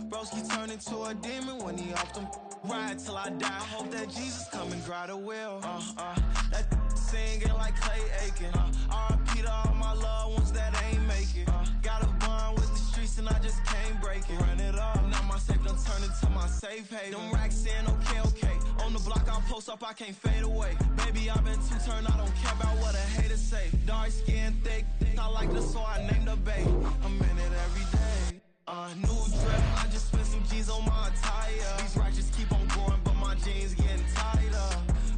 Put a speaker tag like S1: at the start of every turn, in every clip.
S1: Broski turned into a demon when he off them. Ride till I die. I hope that Jesus come and grind the wheel. That singing like Clay Aiken. R.I.P. to all my loved ones that ain't make it. Got a bond with the streets and I just can't break it. Run it up. Now my safe done turned into my safe haven. Them racks in, okay. On the block I post up, I can't fade away. Baby, I've been too turned, I don't care about what a hater say. Dark skin, thick, I like this, so I named the bae. I'm in it every day. New drip, I just spent some G's on my attire. These racks just keep on growing, but my jeans getting tighter.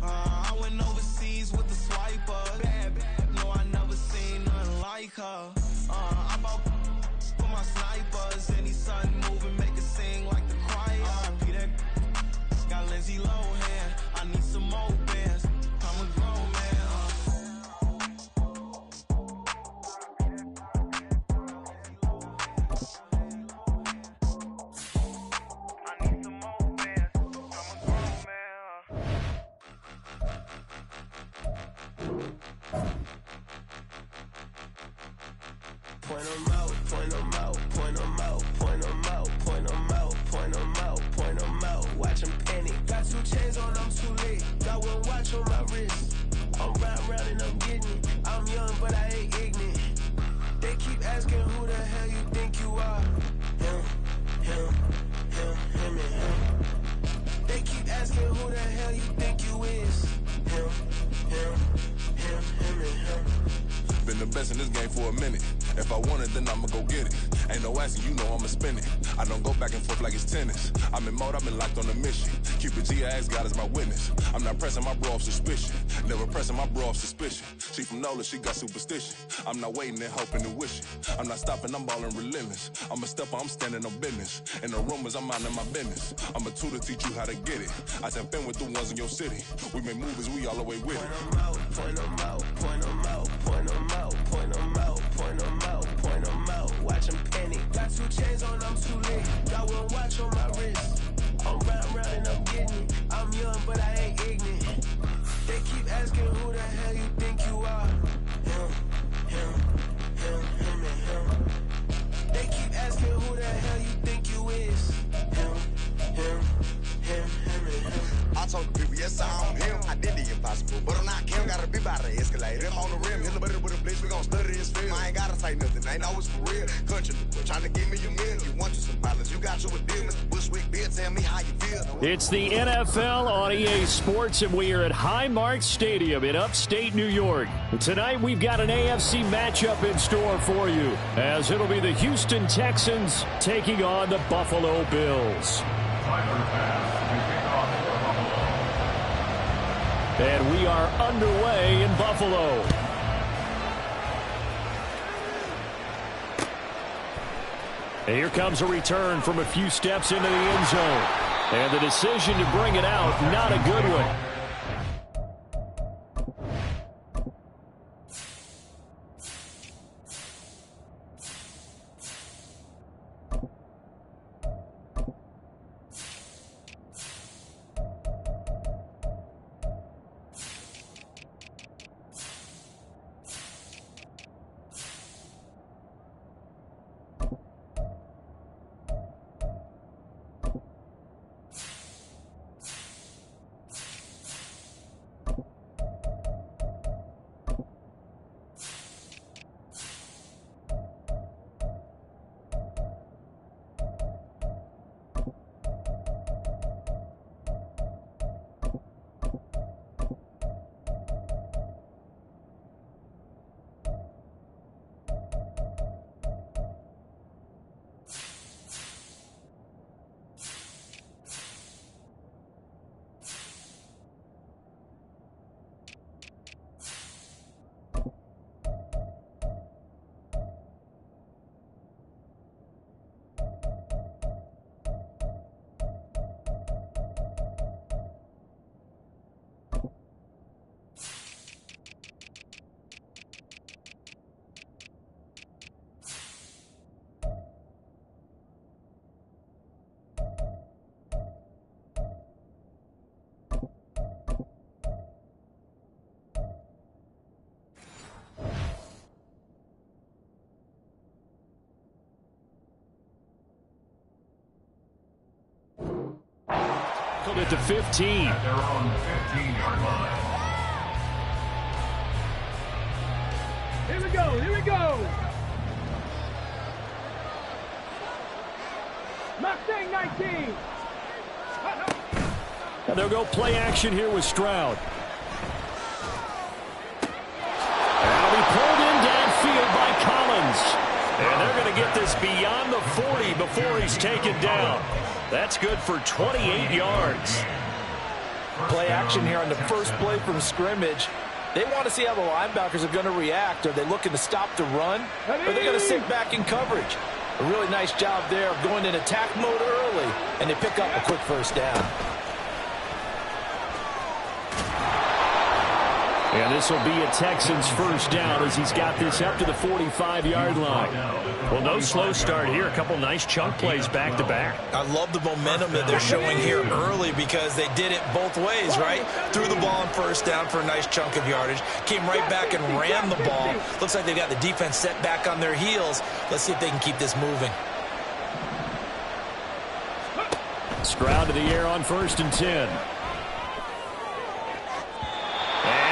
S1: I went overseas with the swiper. Bad, no, I never seen nothing like her. I bought for my snipers. Any sun moving, make it sing like the choir. Peter got Lindsay Lohan. I need some more bands. I'm a grown man.
S2: Point 'em out, point 'em out, point 'em out, point 'em out, point 'em out, point 'em out, point 'em out. Watch 'em panic. Got 2 chains on, I'm too late. Got 1 watch on my wrist. I'm round and I'm getting it. I'm young, but I ain't ignorant. They keep asking who the hell you think you are. Him, and him. They keep asking who the hell you think you is. Him, and him.
S3: Been the best in this game for a minute. If I want it, then I'ma go get it. Ain't no asking, you know I'ma spin it. I don't go back and forth like it's tennis. I'm in mode, I've been locked on a mission. Cupid G, I ask God as my witness. I'm not pressing my bro off suspicion. Never pressing my bro off suspicion. She from NOLA, she got superstition. I'm not waiting and hoping and wishing. I'm not stopping, I'm balling relentless. I'm a stepper, I'm standing on business. In the rumors, I'm minding my business. I'm a tutor, teach you how to get it. I tap in with the ones in your city. We make movies, we all the way with it.
S2: Point 'em out, point 'em out, point 'em out, point 'em out, point 'em out, point 'em out, point 'em out. Watch 'em panic. Got 2 chains on, I'm too late. Got 1 watch on my wrist. I'm round and I'm getting it. I'm young, but I ain't ignorant. They keep asking who the hell you think you are. Him, and him. They keep asking who the hell you think you is. Him, and him.
S4: I told the people, yes, I'm him. I did the impossible, but I'm not Kim. Gotta be by the escalator. Him on the rim, hit the butter with a blitz. We gon' study his film. I ain't gotta say nothing, ain't always for real. Country, trying to give me a meal. You want you some balance, you got you a deal. Mr. Bushwick, Bill, tell me how you feel.
S5: It's the NFL on EA Sports, and we are at Highmark Stadium in upstate New York. Tonight, we've got an AFC matchup in store for you, as it'll be the Houston Texans taking on the Buffalo Bills. And we are underway in Buffalo. And here comes a return from a few steps into the end zone. And the decision to bring it out, not a good one. At the 15.
S6: At their own 15-yard line.
S7: Here we go, here we go. Mustang 19.
S5: And they'll go play action here with Stroud. And it'll be pulled in downfield by Collins. And they're going to get this beyond the 40 before he's taken down. That's good for 28 yards.
S8: Play action here on the first play from scrimmage. They want to see how the linebackers are going to react. Are they looking to stop the run? Or are they going to sit back in coverage? A really nice job there of going in attack mode early, and they pick up a quick first down.
S5: And this will be a Texans first down as he's got this up to the 45-yard line. Well, no slow start here. A couple nice chunk plays back-to-back.
S8: I love the momentum that they're showing here early because they did it both ways, right? Threw the ball on first down for a nice chunk of yardage. Came right back and ran the ball. Looks like they've got the defense set back on their heels. Let's see if they can keep this moving.
S5: Stroud to the air on 1st and 10.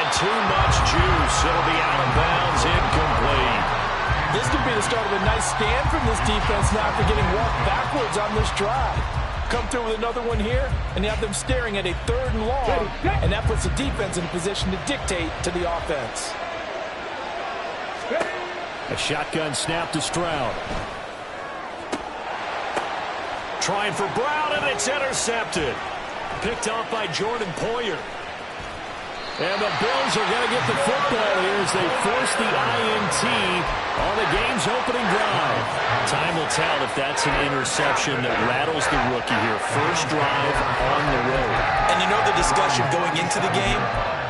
S5: Too much juice. It'll be out of bounds, incomplete.
S8: This could be the start of a nice stand from this defense now after getting walked backwards on this drive. Come through with another one here, and you have them staring at a 3rd and long, and that puts the defense in a position to dictate to the offense.
S5: A shotgun snap to Stroud. Trying for Brown, and it's intercepted. Picked off by Jordan Poyer. And the Bills are going to get the football here as they force the INT on the game's opening drive. Time will tell if that's an interception that rattles the rookie here. First drive on the road.
S8: And you know the discussion going into the game?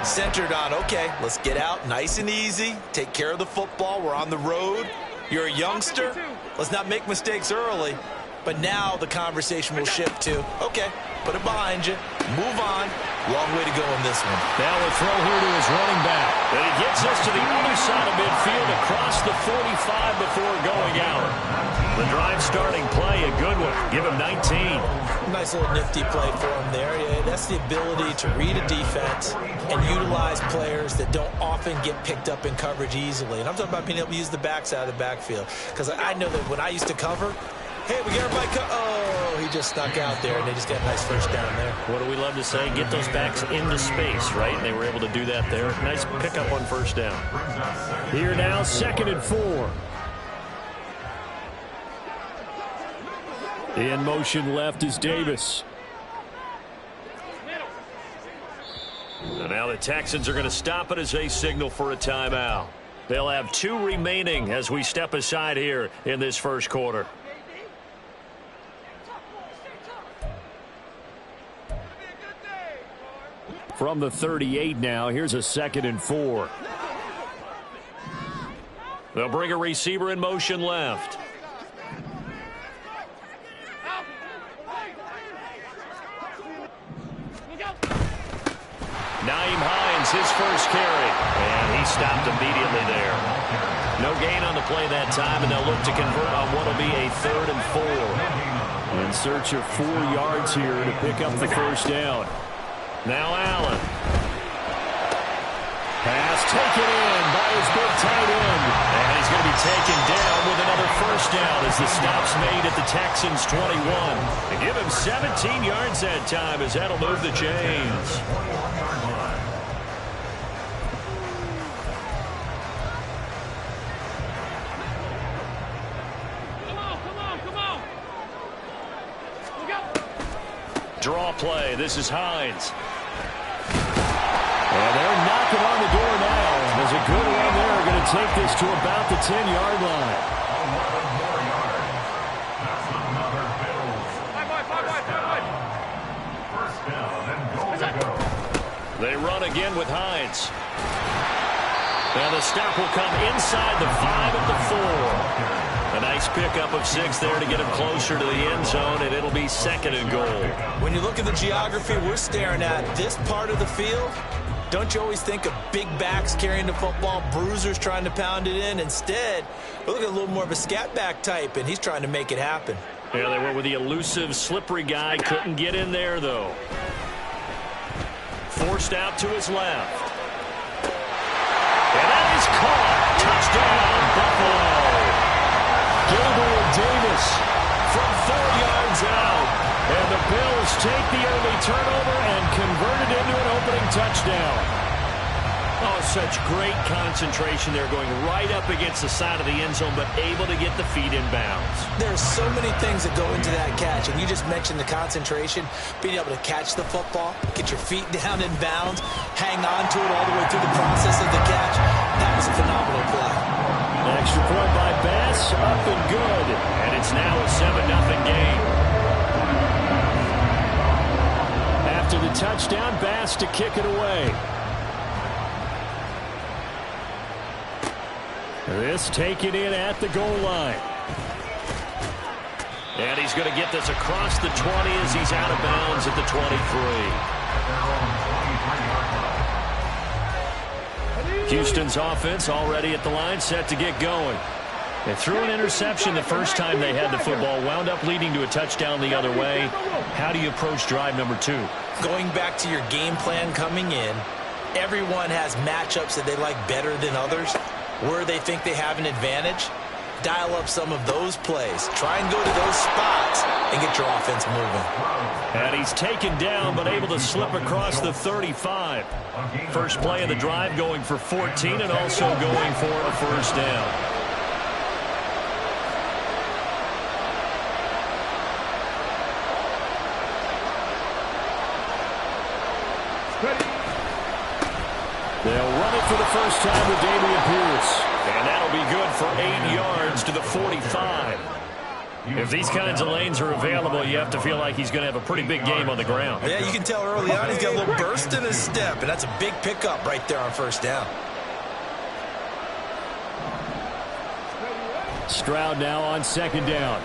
S8: Centered on, okay, let's get out nice and easy. Take care of the football. We're on the road. You're a youngster. Let's not make mistakes early. But now the conversation will shift to, okay, put it behind you. Move on. Long way to go in this one.
S5: Now a throw here to his running back. And he gets us to the other side of midfield across the 45 before going out. The drive starting play, a good one. Give him 19.
S8: Nice little nifty play for him there. Yeah, that's the ability to read a defense and utilize players that don't often get picked up in coverage easily. And I'm talking about being able to use the backside of the backfield. Because I know that when I used to cover, hey, we got everybody. Oh, he just snuck out there, and they just got a nice first down there.
S5: What do we love to say? Get those backs into space, right? And they were able to do that there. Nice pickup on first down. Here now, 2nd and 4. In motion left is Davis. And now the Texans are going to stop it as they signal for a timeout. They'll have 2 remaining as we step aside here in this first quarter. From the 38 now, here's a 2nd and 4. They'll bring a receiver in motion left. Nyheim Hines, his first carry. And he stopped immediately there. No gain on the play that time, and they'll look to convert on what will be a 3rd and 4. In search of 4 yards here to pick up the first down. Now Allen. Pass taken in by his big tight end. And he's going to be taken down with another first down as the stop's made at the Texans' 21. They give him 17 yards that time as that'll move the chains. Draw play. This is Hines. And they're knocking on the door now. There's a good run there. Going to take this to about the 10-yard line. They run again with Hines. And the stop will come inside the 5 at the 4. A nice pickup of 6 there to get him closer to the end zone, and it'll be 2nd and goal.
S8: When you look at the geography we're staring at, this part of the field, don't you always think of big backs carrying the football, bruisers trying to pound it in? Instead, we're looking at a little more of a scat back type, and he's trying to make it happen.
S5: Yeah, they went with the elusive, slippery guy. Couldn't get in there, though. forced out to his left. And that is caught. Touchdown, Buffalo. Gabriel Davis from 4 yards out. And the Bills take the early turnover and convert it into an opening touchdown. Oh, such great concentration there, going right up against the side of the end zone, but able to get the feet in bounds.
S8: There's so many things that go into that catch, and you just mentioned the concentration, being able to catch the football, get your feet down in bounds, hang on to it all the way through the process of the catch. That was a phenomenal play.
S5: An extra point by Bass, up and good, and it's now a 7-0 game. After the touchdown, Bass to kick it away. This taken in at the goal line. And he's going to get this across the 20 as he's out of bounds at the 23. Houston's offense already at the line, set to get going. They threw an interception the first time they had the football, wound up leading to a touchdown the other way. How do you approach drive number 2?
S8: Going back to your game plan coming in, everyone has matchups that they like better than others. Where they think they have an advantage, dial up some of those plays. Try and go to those spots and get your offense moving.
S5: And he's taken down, but able to slip across the 35. First play of the drive, going for 14 and also going for a first down. They'll run it for the first time with Dameon Pierce. And that'll be good for 8 yards to the 45. If these kinds of lanes are available, you have to feel like he's going to have a pretty big game on the ground.
S8: Yeah, you can tell early on he's got a little burst in his step, and that's a big pickup right there on first down.
S5: Stroud now on second down.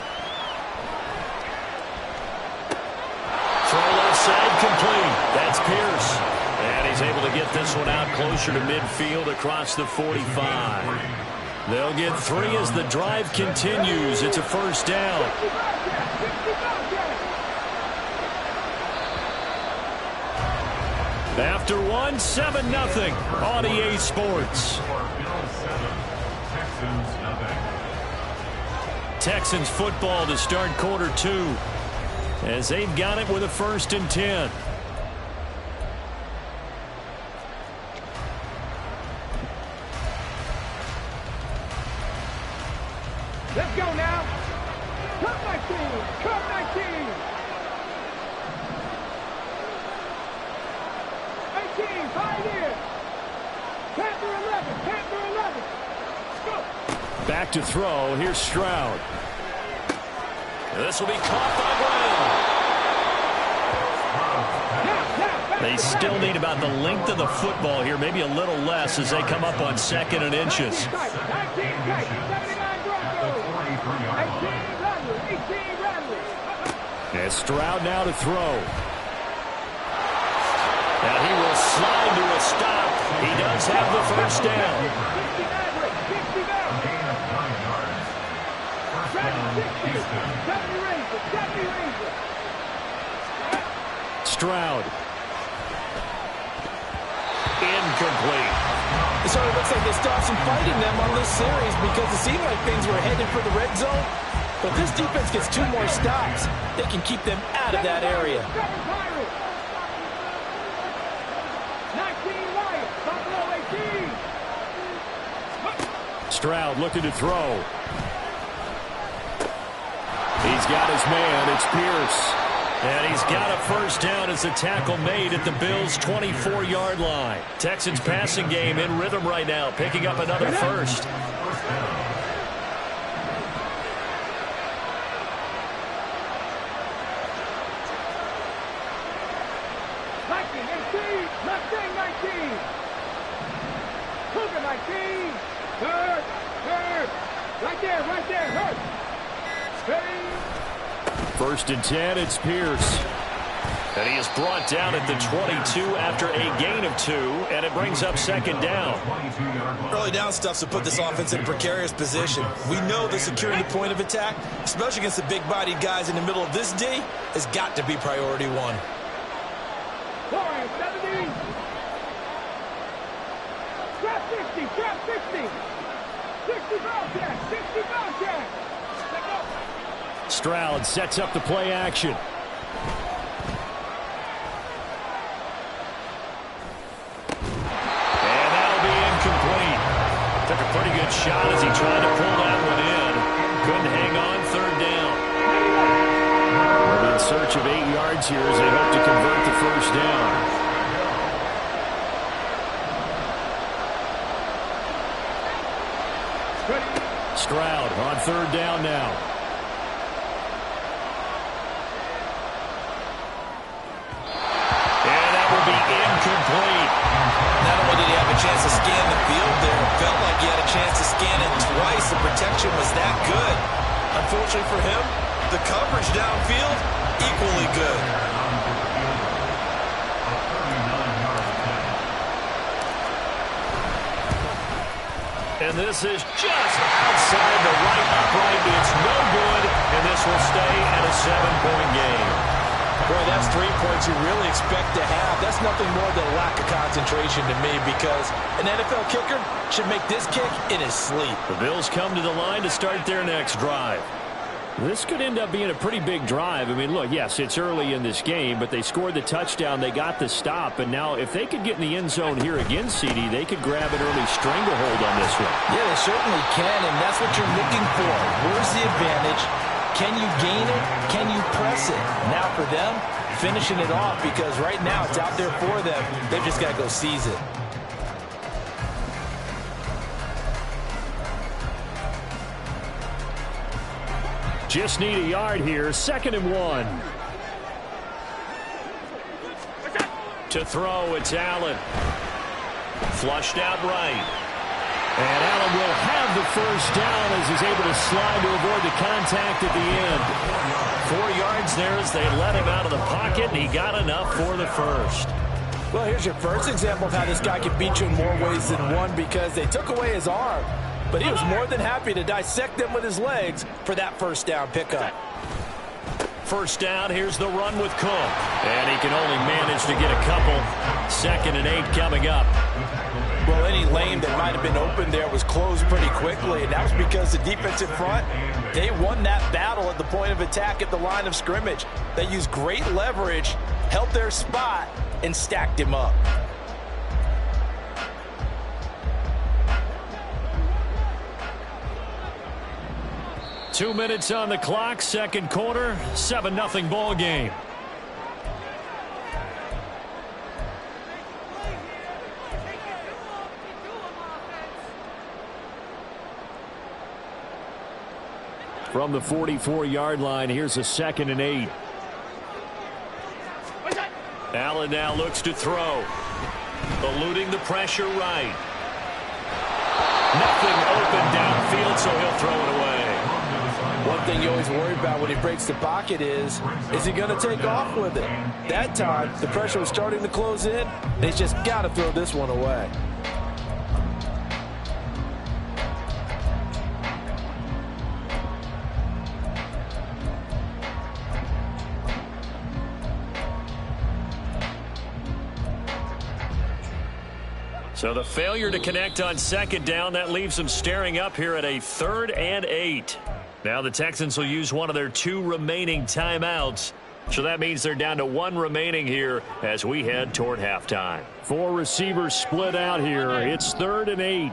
S5: Throw left side complete. That's Pierce. And he's able to get this one out closer to midfield across the 45. They'll get 3 as the drive continues. It's a first down. After 1, 7-0. On EA Sports. Texans football to start quarter 2. As they've got it with a 1st and 10.
S7: Let's go now. Come 19. Come 19. 18. Pioneer. Panther 11. Panther 11. Go.
S5: Back to throw. Here's Stroud. This will be caught by Brown. They still need about the length of the football here, maybe a little less as they come up on 2nd and inches.
S7: 19,
S5: And Stroud now to throw. And he will slide to a stop. He does have the first down. Stroud. Incomplete.
S8: It sort of looks like they stopped some fighting them on this series because it seemed like things were headed for the red zone. But if this defense gets 2 more stops, they can keep them out of that area.
S5: Stroud looking to throw. He's got his man. It's Pierce. And he's got a first down as the tackle made at the Bills' 24-yard line. Texans passing game in rhythm right now, picking up another first. First and 10, it's Pierce. And he is brought down at the 22 after a gain of 2, and it brings up 2nd down.
S8: Early down stuff to put this offense in a precarious position. We know that securing the point of attack, especially against the big-bodied guys in the middle of this D, has got to be priority 1.
S7: 4 70. Trap 60, trap 60. 60 foul jack, 60 foul jack. Let go.
S5: Stroud sets up the play action. And that'll be incomplete. Took a pretty good shot as he tried to pull that one in. Couldn't hang on, third down. They'll be in search of 8 yards here as they hope to convert the first down. Stroud on third down now. And that will be incomplete.
S8: Not only did he have a chance to scan the field there, it felt like he had a chance to scan it twice. The protection was that good. Unfortunately for him, the coverage downfield, equally good.
S5: And this is just outside the right upright. It's no good, and this will stay at a 7-point game.
S8: Boy, that's 3 points you really expect to have. That's nothing more than a lack of concentration to me, because an NFL kicker should make this kick in his sleep.
S5: The Bills come to the line to start their next drive. This could end up being a pretty big drive. I mean, look, yes, it's early in this game, but they scored the touchdown. They got the stop. And now if they could get in the end zone here again, CD, they could grab an early stranglehold on this one.
S8: Yeah, they certainly can, and that's what you're looking for. Where's the advantage? Can you gain it? Can you press it? Now for them, finishing it off, because right now it's out there for them. They've just got to go seize it.
S5: Just need a yard here. 2nd and 1. To throw, it's Allen. Flushed out right. And Allen will have the first down as he's able to slide to avoid the contact at the end. 4 yards there as they let him out of the pocket, and he got enough for the first.
S8: Well, here's your first example of how this guy can beat you in more ways than one, because they took away his arm, but he was more than happy to dissect them with his legs for that first down pickup.
S5: First down, here's the run with Cook. And he can only manage to get a couple. 2nd and 8 coming up.
S8: Well, any lane that might have been open there was closed pretty quickly, and that was because the defensive front, they won that battle at the point of attack at the line of scrimmage. They used great leverage, held their spot, and stacked him up.
S5: Two minutes on the clock, second quarter, 7-0 ball game. From the 44-yard line, here's a 2nd and 8. Allen now looks to throw. Eluding the pressure right. Nothing open downfield, so he'll throw it away.
S8: One thing you always worry about when he breaks the pocket is he going to take off with it? That time, the pressure was starting to close in. They just got to throw this one away.
S5: So the failure to connect on 2nd down, that leaves them staring up here at a 3rd and 8. Now the Texans will use one of their 2 remaining timeouts. So that means they're down to 1 remaining here as we head toward halftime. 4 receivers split out here. It's 3rd and 8.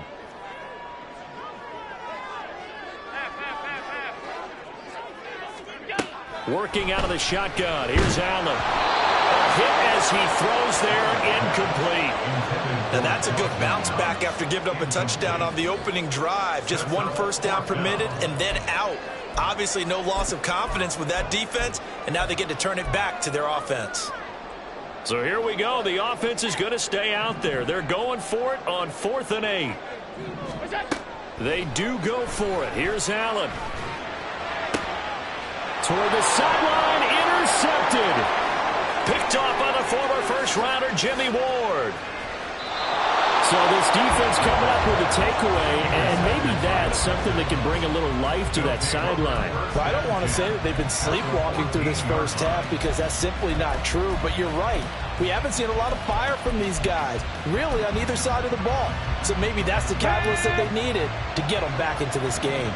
S5: Working out of the shotgun. Here's Allen. A hit as he throws there, incomplete.
S8: Now that's a good bounce back after giving up a touchdown on the opening drive. Just 1 first down permitted and then out. Obviously no loss of confidence with that defense, and now they get to turn it back to their offense.
S5: So here we go. The offense is going to stay out there. They're going for it on 4th and 8. They do go for it. Here's Allen. Toward the sideline, intercepted. Picked off by the former first-rounder Jimmy Ward. So the this defense coming up with a takeaway, and maybe that's something that can bring a little life to that sideline.
S9: Well, I don't want to say that they've been sleepwalking through this first half because that's simply not true, but you're right. We haven't seen a lot of fire from these guys, really on either side of the ball. So maybe that's the catalyst that they needed to get them back into this game.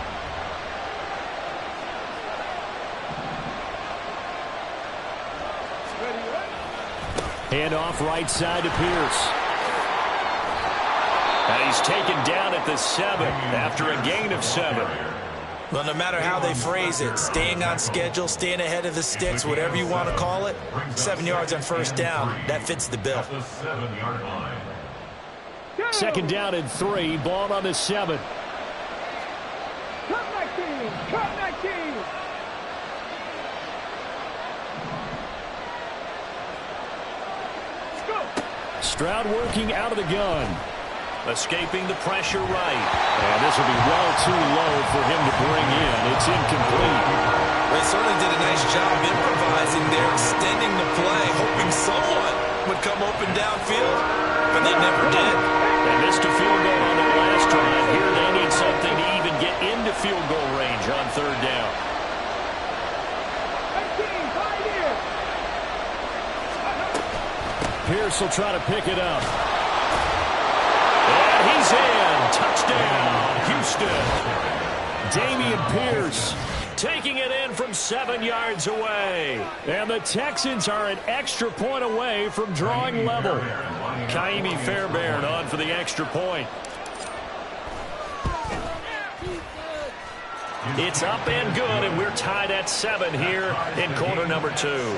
S5: Hand off right side to Pierce. And he's taken down at the 7 after a gain of 7.
S8: Well, no matter how they phrase it, staying on schedule, staying ahead of the sticks, whatever you want to call it, 7 yards on first down, that fits the bill.
S5: 2nd down and 3, ball on the 7.
S7: Cut 19! Cut 19!
S5: Stroud working out of the gun. Escaping the pressure right. And this will be well too low for him to bring in. It's incomplete.
S8: They certainly did a nice job improvising there, extending the play, hoping someone would come open downfield, but they never did.
S5: They missed a field goal on their last drive. Here they need something to even get into field goal range on 3rd down. Pierce will try to pick it up. And he's in. Touchdown, Houston. Damian Pierce taking it in from 7 yards away. And the Texans are an extra point away from drawing level. Kaimi Fairbairn on for the extra point. It's up and good, and we're tied at 7 here in quarter number 2.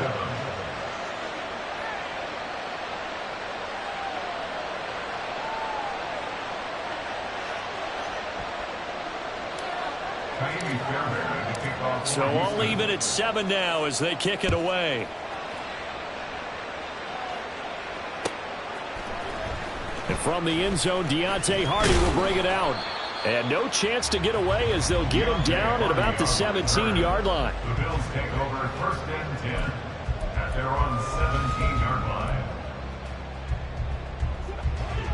S5: So all even at 7 now as they kick it away. And from the end zone, Deontay Hardy will bring it out. And no chance to get away as they'll get him down at about the 17-yard line.
S6: The Bills take over 1st and 10 at their own 17-yard line.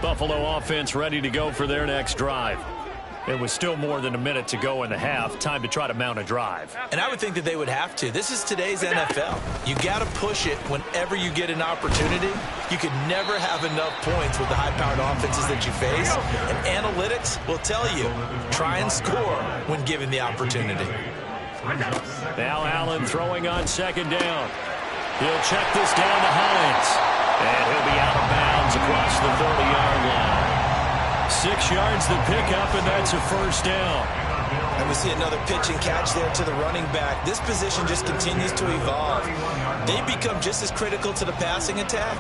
S5: Buffalo offense ready to go for their next drive. It was still more than a minute to go in the half. Time to try to mount a drive.
S8: And I would think that they would have to. This is today's NFL. You got to push it whenever you get an opportunity. You could never have enough points with the high-powered offenses that you face. And analytics will tell you, try and score when given the opportunity.
S5: Now Allen throwing on 2nd down. He'll check this down to Hines. And he'll be out of bounds across the 30-yard line. 6 yards the pickup, and that's a 1st down.
S8: And we see another pitch and catch there to the running back. This position just continues to evolve. They become just as critical to the passing attack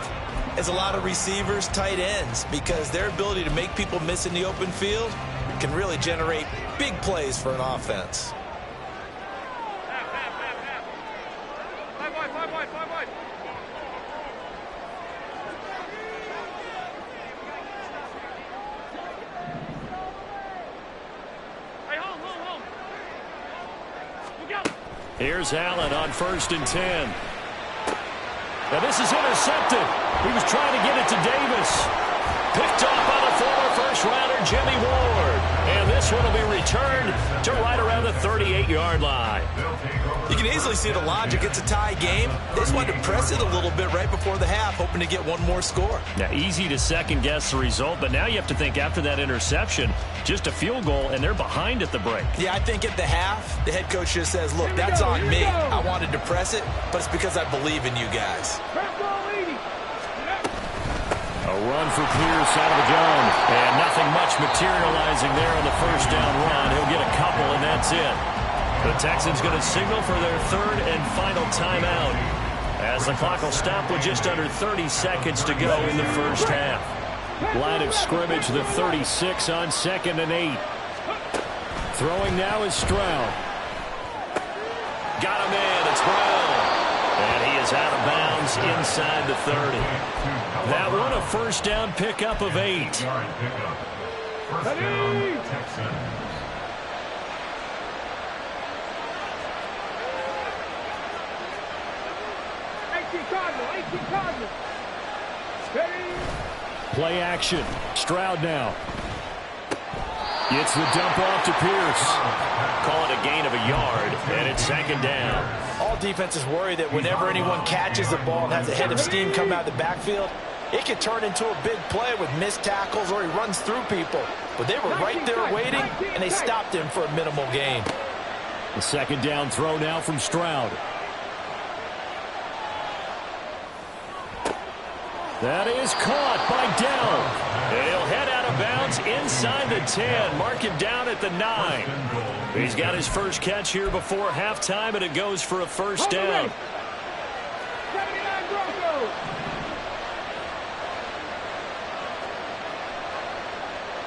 S8: as a lot of receivers, tight ends, because their ability to make people miss in the open field can really generate big plays for an offense.
S5: Here's Allen on 1st and 10. Now this is intercepted. He was trying to get it to Davis. Picked off by the former first-rounder Jimmy Ward. And this one will be returned to right around the 38-yard line.
S8: You can easily see the logic. It's a tie game. They just wanted to press it a little bit right before the half, hoping to get one more score.
S5: Now, easy to second-guess the result, but now you have to think after that interception, just a field goal, and they're behind at the break.
S8: Yeah, I think at the half, the head coach just says, look, that's on me. I wanted to press it, but it's because I believe in you guys.
S5: A run for Pierce out of the gun. And nothing much materializing there on the 1st down run. He'll get a couple, and that's it. The Texans going to signal for their 3rd and final timeout as the clock will stop with just under 30 seconds to go in the first half. Line of scrimmage, the 36 on 2nd and 8. Throwing now is Stroud. Got him in. It's Brown. And he is out of bounds inside the 30. That one a 1st down pickup of 8.
S6: First down, Texans.
S7: 18 Cardinals. Steady.
S5: Play action. Stroud now. Gets the dump off to Pierce.
S8: Call it a gain of a yard, and it's 2nd down. All defenses worry that whenever anyone catches the ball and has a head of steam come out of the backfield, it can turn into a big play with missed tackles or he runs through people. But they were right there waiting, and they stopped him for a minimal gain.
S5: The 2nd down throw now from Stroud. That is caught by Dell. And he'll head out of bounds inside the 10. Mark him down at the 9. He's got his first catch here before halftime, and it goes for a first down.
S7: 79 Broncos.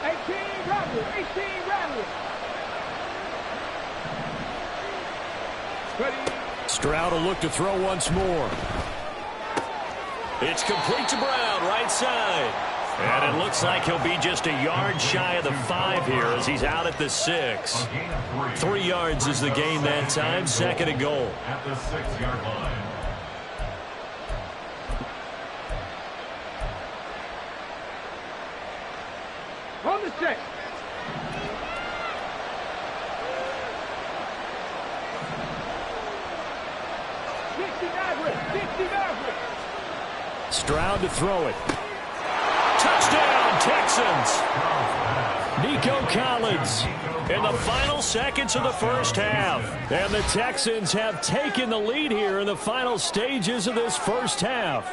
S7: 18 Ravens. 18 Ravens.
S5: Stroud will look to throw once more. It's complete to Brown, right side. And it looks like he'll be just a yard shy of the 5 here as he's out at the 6. 3 yards is the gain that time, 2nd and goal.
S6: At the 6-yard line.
S7: On the 6.
S5: Stroud to throw it. Touchdown, Texans. Nico Collins in the final seconds of the first half. And the Texans have taken the lead here in the final stages of this first half.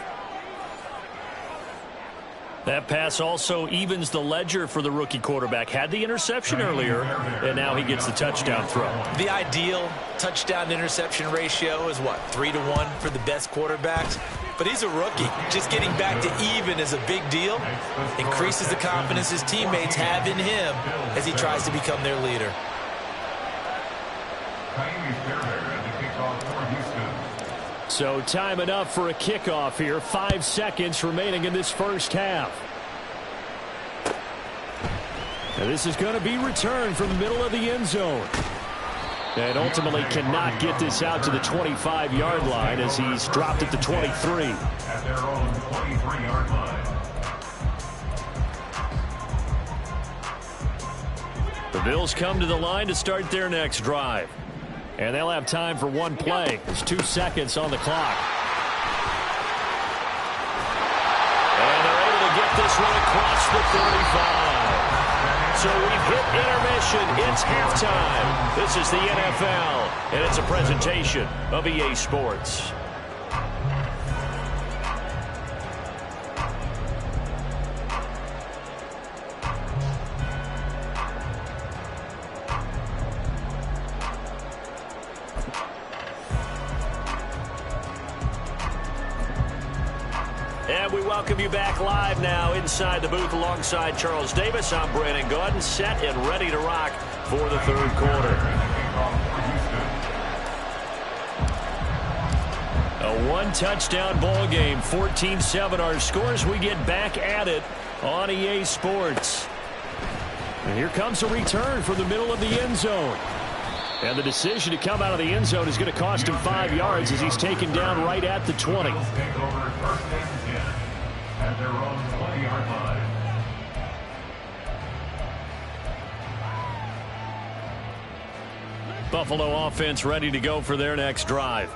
S5: That pass also evens the ledger for the rookie quarterback. Had the interception earlier, and now he gets the touchdown throw.
S8: The ideal touchdown-interception ratio is, what, 3-to-1 for the best quarterbacks? But he's a rookie. Just getting back to even is a big deal. Increases the confidence his teammates have in him as he tries to become their leader.
S5: So time enough for a kickoff here. 5 seconds remaining in this first half. And this is going to be returned from the middle of the end zone. And ultimately cannot get this out to the 25-yard line as he's dropped at the 23.
S6: At their own 23-yard line.
S5: The Bills come to the line to start their next drive. And they'll have time for one play. There's 2 seconds on the clock. And they're able to get this one across the 35. So we've hit intermission. It's halftime. This is the NFL, and it's a presentation of EA Sports. And we welcome you back live now inside the booth alongside Charles Davis. I'm Brandon Gaudin, set and ready to rock for the third quarter. A one-touchdown ball game, 14-7 our scores. We get back at it on EA Sports. And here comes a return from the middle of the end zone. And the decision to come out of the end zone is going to cost him 5 yards as he's taken down right at the 20.
S6: At their own 20-yard line.
S5: Buffalo offense ready to go for their next drive.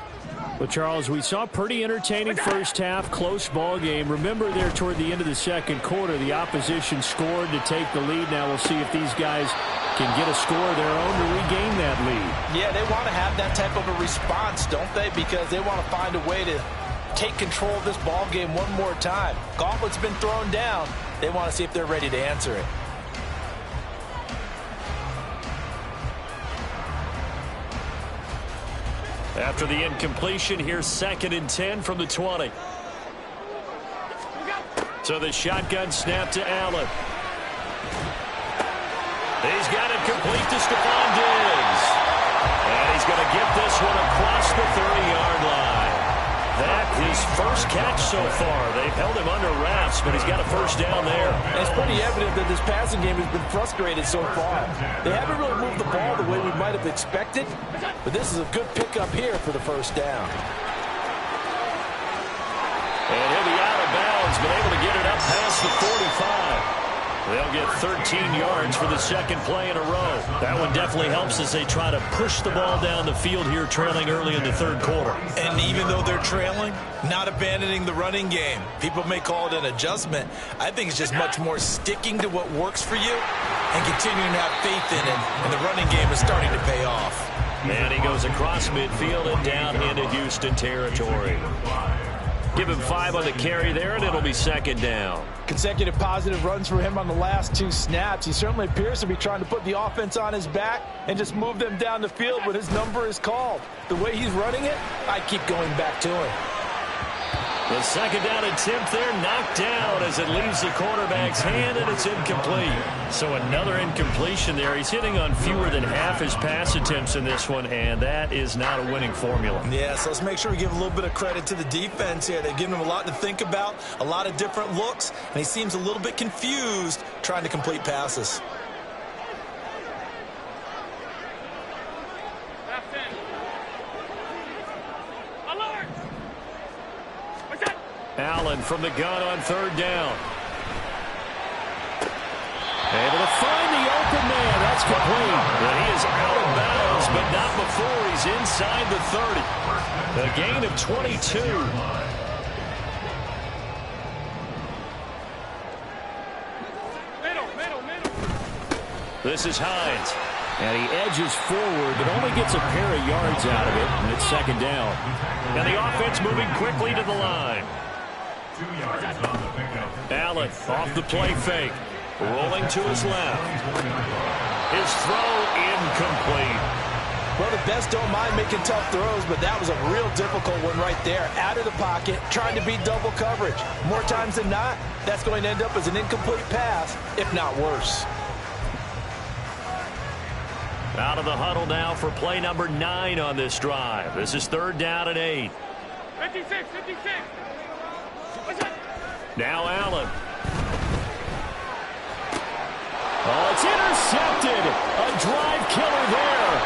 S5: Well, Charles, we saw a pretty entertaining first half, close ball game. Remember there toward the end of the second quarter, the opposition scored to take the lead. Now we'll see if these guys can get a score of their own to regain that lead.
S9: Yeah, they want to have that type of a response, don't they? Because they want to find a way to take control of this ball game one more time. Gauntlet's been thrown down. They want to see if they're ready to answer it.
S5: After the incompletion, here's 2nd and 10 from the 20. So the shotgun snap to Allen. He's got it complete to Stephon Diggs. And he's going to get this one across the 30-yard line. That his first catch so far. They've held him under wraps, but he's got a first down there.
S9: And it's pretty evident that this passing game has been frustrated so far. They haven't really moved the ball the way we might have expected, but this is a good pickup here for the first down.
S5: And he'll be out of bounds, but able to get it up past the 45. They'll get 13 yards for the second play in a row.
S8: That one definitely helps as they try to push the ball down the field here, trailing early in the third quarter. And even though they're trailing, not abandoning the running game. People may call it an adjustment. I think it's just much more sticking to what works for you and continuing to have faith in it. And the running game is starting to pay off.
S5: And he goes across midfield and down into Houston territory. Give him 5 on the carry there, and it'll be second down.
S9: Consecutive positive runs for him on the last 2 snaps. He certainly appears to be trying to put the offense on his back and just move them down the field when his number is called. The way he's running it, I keep going back to him.
S5: The second down attempt there knocked down as it leaves the quarterback's hand, and it's incomplete. So another incompletion there. He's hitting on fewer than half his pass attempts in this one, and that is not a winning formula.
S8: Yeah, so let's make sure we give a little bit of credit to the defense here. They've given him a lot to think about, a lot of different looks, and he seems a little bit confused trying to complete passes.
S5: Allen from the gun on third down. Able to find the open man. That's complete. But he is out of bounds, but not before he's inside the 30. A gain of 22. This is Hines. And he edges forward, but only gets a pair of yards out of it, and it's second down. And the offense moving quickly to the line.
S6: 2 yards on the pickup.
S5: Allen off the play fake. Rolling to his left. His throw incomplete.
S9: Well, the best don't mind making tough throws, but that was a real difficult one right there. Out of the pocket, trying to beat double coverage. More times than not, that's going to end up as an incomplete pass, if not worse.
S5: Out of the huddle now for play number 9 on this drive. This is third down and 8.
S7: 56.
S5: Now Allen. Oh, it's intercepted. A drive killer there.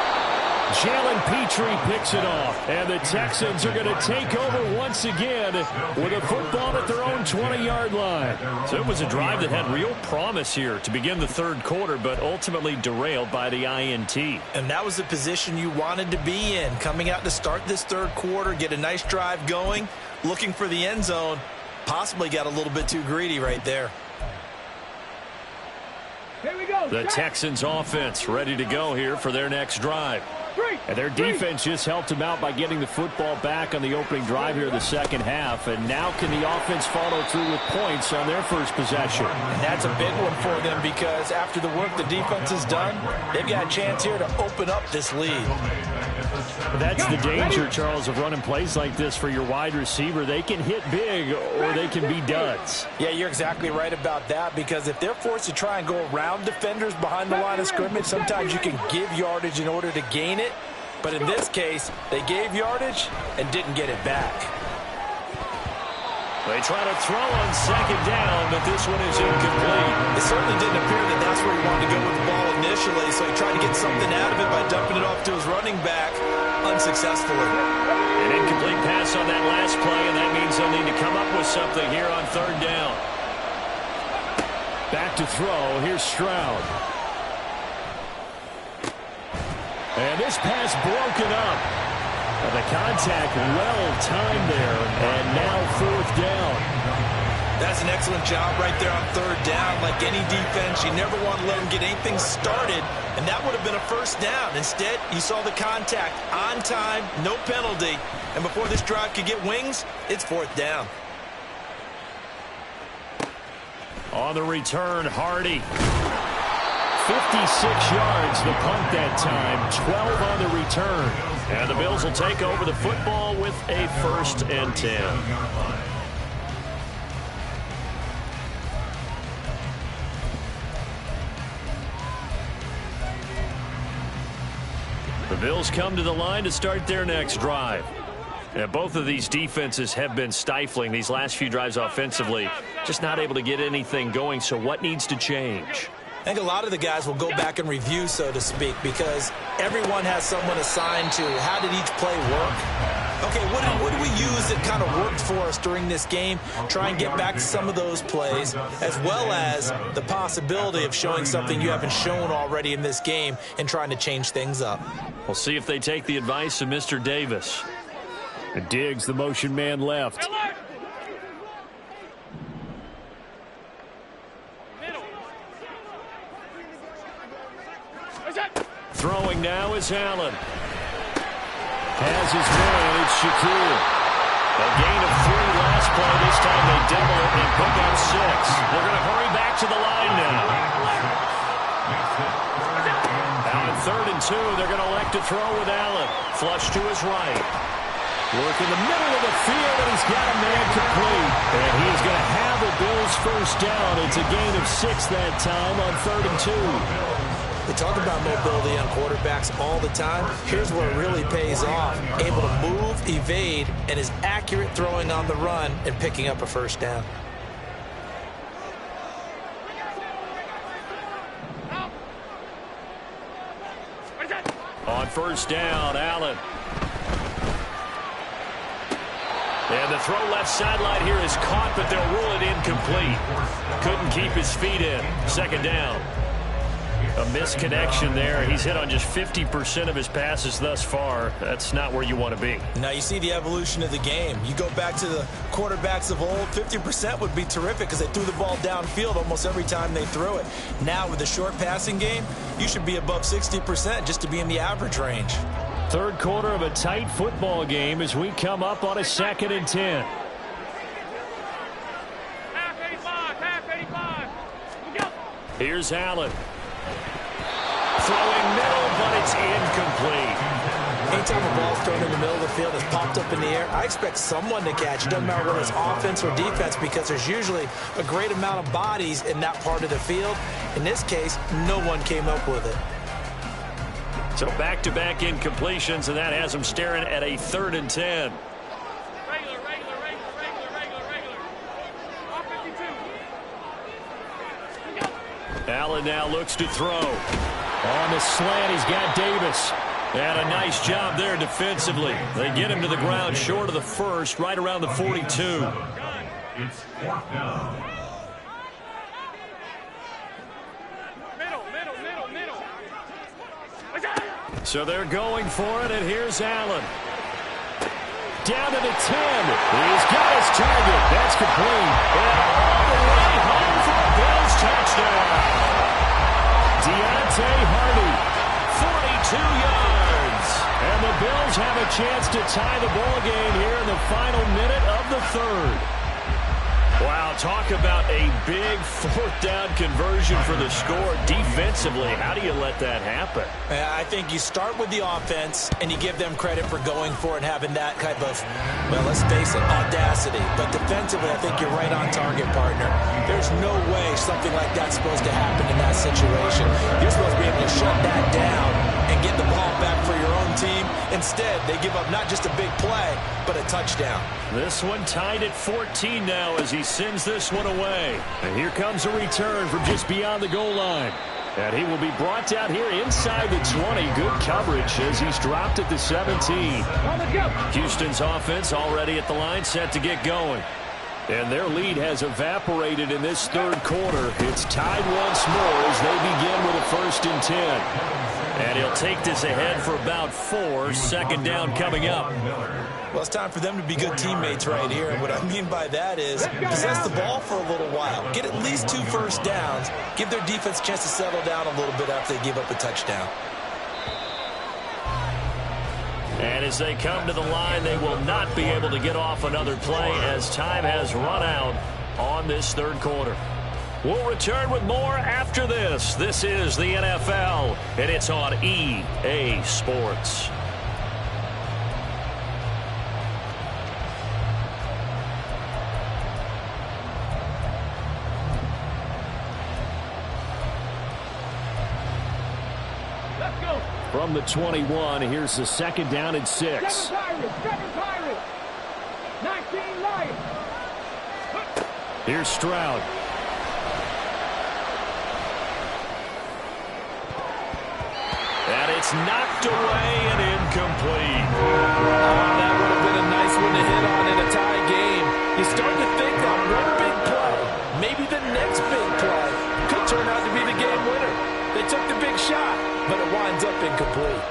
S5: Jalen Petrie picks it off. And the Texans are going to take over once again with a football at their own 20-yard line. So it was a drive that had real promise here to begin the third quarter, but ultimately derailed by the INT.
S8: And that was the position you wanted to be in. Coming out to start this third quarter, get a nice drive going, looking for the end zone. Possibly got a little bit too greedy right there.
S7: Here we go.
S5: The Texans offense ready to go here for their next drive. And their defense just helped them out by getting the football back on the opening drive here in the second half. And now can the offense follow through with points on their first possession?
S9: And that's a big one for them because after the work the defense has done, they've got a chance here to open up this lead.
S5: That's the danger, Charles, of running plays like this for your wide receiver. They can hit big or they can be duds.
S9: Yeah, you're exactly right about that because if they're forced to try and go around defenders behind the line of scrimmage, sometimes you can give yardage in order to gain it. But in this case, they gave yardage and didn't get it back.
S5: They try to throw on second down, but this one is incomplete.
S8: It certainly didn't appear that that's where he wanted to go with the ball initially, so he tried to get something out of it by dumping it off to his running back unsuccessfully.
S5: An incomplete pass on that last play, and that means they'll need to come up with something here on third down. Back to throw. Here's Stroud. And this pass broken up. And the contact well timed there, and now fourth down.
S8: That's an excellent job right there on third down. Like any defense, you never want to let them get anything started, and that would have been a first down. Instead, you saw the contact on time, no penalty, and before this drive could get wings, it's fourth down.
S5: On the return, Hardy. 56 yards the punt that time, 12 on the return. And the Bills will take over the football with a 1st and 10. The Bills come to the line to start their next drive. And both of these defenses have been stifling these last few drives offensively. Just not able to get anything going, so what needs to change?
S8: I think a lot of the guys will go back and review, so to speak, because everyone has someone assigned to how did each play work. Okay, what did we use that kind of worked
S9: for us during this game. Try and get back to some of those plays, as well as the possibility of showing something you haven't shown already in this game and trying to change things up.
S5: We'll see if they take the advice of Mr. Davis. And Diggs, the motion man left. Throwing now is Allen. Has his man, it's Shaquille. A gain of 3 last play. This time they double it and pick up 6. They're going to hurry back to the line now. Now on 3rd and 2, they're going to elect to throw with Allen. Flush to his right. Work in the middle of the field, and he's got a man complete. And he is going to have the Bills' first down. It's a gain of 6 that time on 3rd and 2.
S9: We talk about mobility on quarterbacks all the time. Here's where it really pays off. Able to move, evade, and is accurate throwing on the run and picking up a first down.
S5: On 1st down, Allen. And the throw left sideline here is caught, but they'll rule it incomplete. Couldn't keep his feet in. 2nd down. A misconnection there. He's hit on just 50% of his passes thus far. That's not where you want to be.
S9: Now you see the evolution of the game. You go back to the quarterbacks of old, 50% would be terrific because they threw the ball downfield almost every time they threw it. Now with the short passing game, you should be above 60% just to be in the average range.
S5: 3rd quarter of a tight football game as we come up on a 2nd and 10.
S7: Half 85.
S5: Here's Allen. Throwing middle, but it's incomplete.
S9: Anytime a ball's thrown in the middle of the field, it's popped up in the air, I expect someone to catch it. Doesn't matter whether it's offense or defense, because there's usually a great amount of bodies in that part of the field. In this case, no one came up with it.
S5: So back-to-back incompletions, and that has them staring at a 3rd and 10.
S7: Regular.
S5: Allen now looks to throw. On the slant, he's got Davis. And a nice job there defensively. They get him to the ground short of the 1st, right around the 42.
S6: It's 4th down.
S7: Middle.
S5: So they're going for it, and here's Allen. Down to the 10. He's got his target. That's complete. And all the way home for a Bills touchdown. Deontay Hardy, 42 yards. And the Bills have a chance to tie the ball game here in the final minute of the 3rd. Wow, talk about a big 4th down conversion for the score. Defensively, how do you let that happen?
S9: I think you start with the offense, and you give them credit for going for it and having that type of, well, let's face it, audacity. But defensively, I think you're right on target, partner. There's no way something like that's supposed to happen in that situation. You're supposed to be able to shut that down and get the ball back for your own team. Instead, they give up not just a big play, but a touchdown.
S5: This one tied at 14 now as he sends this one away. And here comes a return from just beyond the goal line. And he will be brought down here inside the 20. Good coverage as he's dropped at the 17. Houston's offense already at the line, set to get going. And their lead has evaporated in this 3rd quarter. It's tied once more as they begin with a 1st and 10. And he'll take this ahead for about 4. 2nd down coming up.
S9: Well, it's time for them to be good teammates right here. And what I mean by that is possess the ball for a little while. Get at least 2 first downs. Give their defense a chance to settle down a little bit after they give up a touchdown.
S5: And as they come to the line, they will not be able to get off another play as time has run out on this 3rd quarter. We'll return with more after this. This is the NFL, and it's on EA Sports. From the 21, here's the 2nd down and 6.
S7: 7 Pirates. 19 Lions.
S5: Here's Stroud. And it's knocked away and incomplete.
S9: That would have been a nice one to hit on in a tie game. but it winds up incomplete.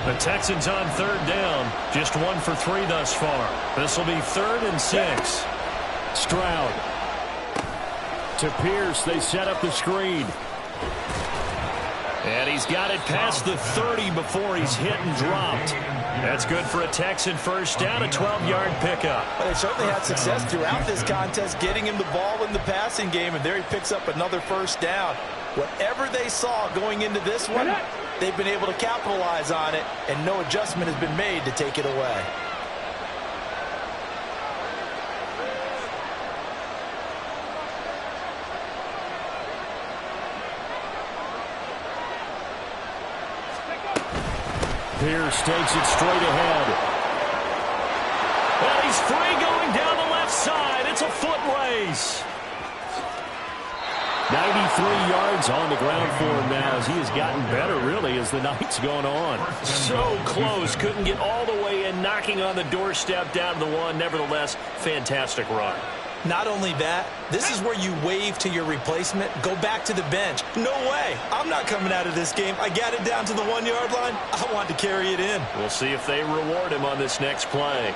S5: The Texans on 3rd down. Just 1 for 3 thus far. This will be 3rd and 6. Stroud. To Pierce. They set up the screen. And he's got it past the 30 before he's hit and dropped. That's good for a Texan first down, a 12-yard pickup.
S9: Well, they certainly had success throughout this contest getting him the ball in the passing game, and there he picks up another first down. Whatever they saw going into this one, they've been able to capitalize on it, and no adjustment has been made to take it away.
S5: Pierce takes it straight ahead. And he's free going down the left side. It's a foot race. 93 yards on the ground for him now as he has gotten better, really, as the night's gone on. So close. Couldn't get all the way in, knocking on the doorstep down to the 1. Nevertheless, fantastic run.
S9: Not only that, this is where you wave to your replacement, go back to the bench. No way. I'm not coming out of this game. I got it down to the 1-yard line. I want to carry it in.
S5: We'll see if they reward him on this next play.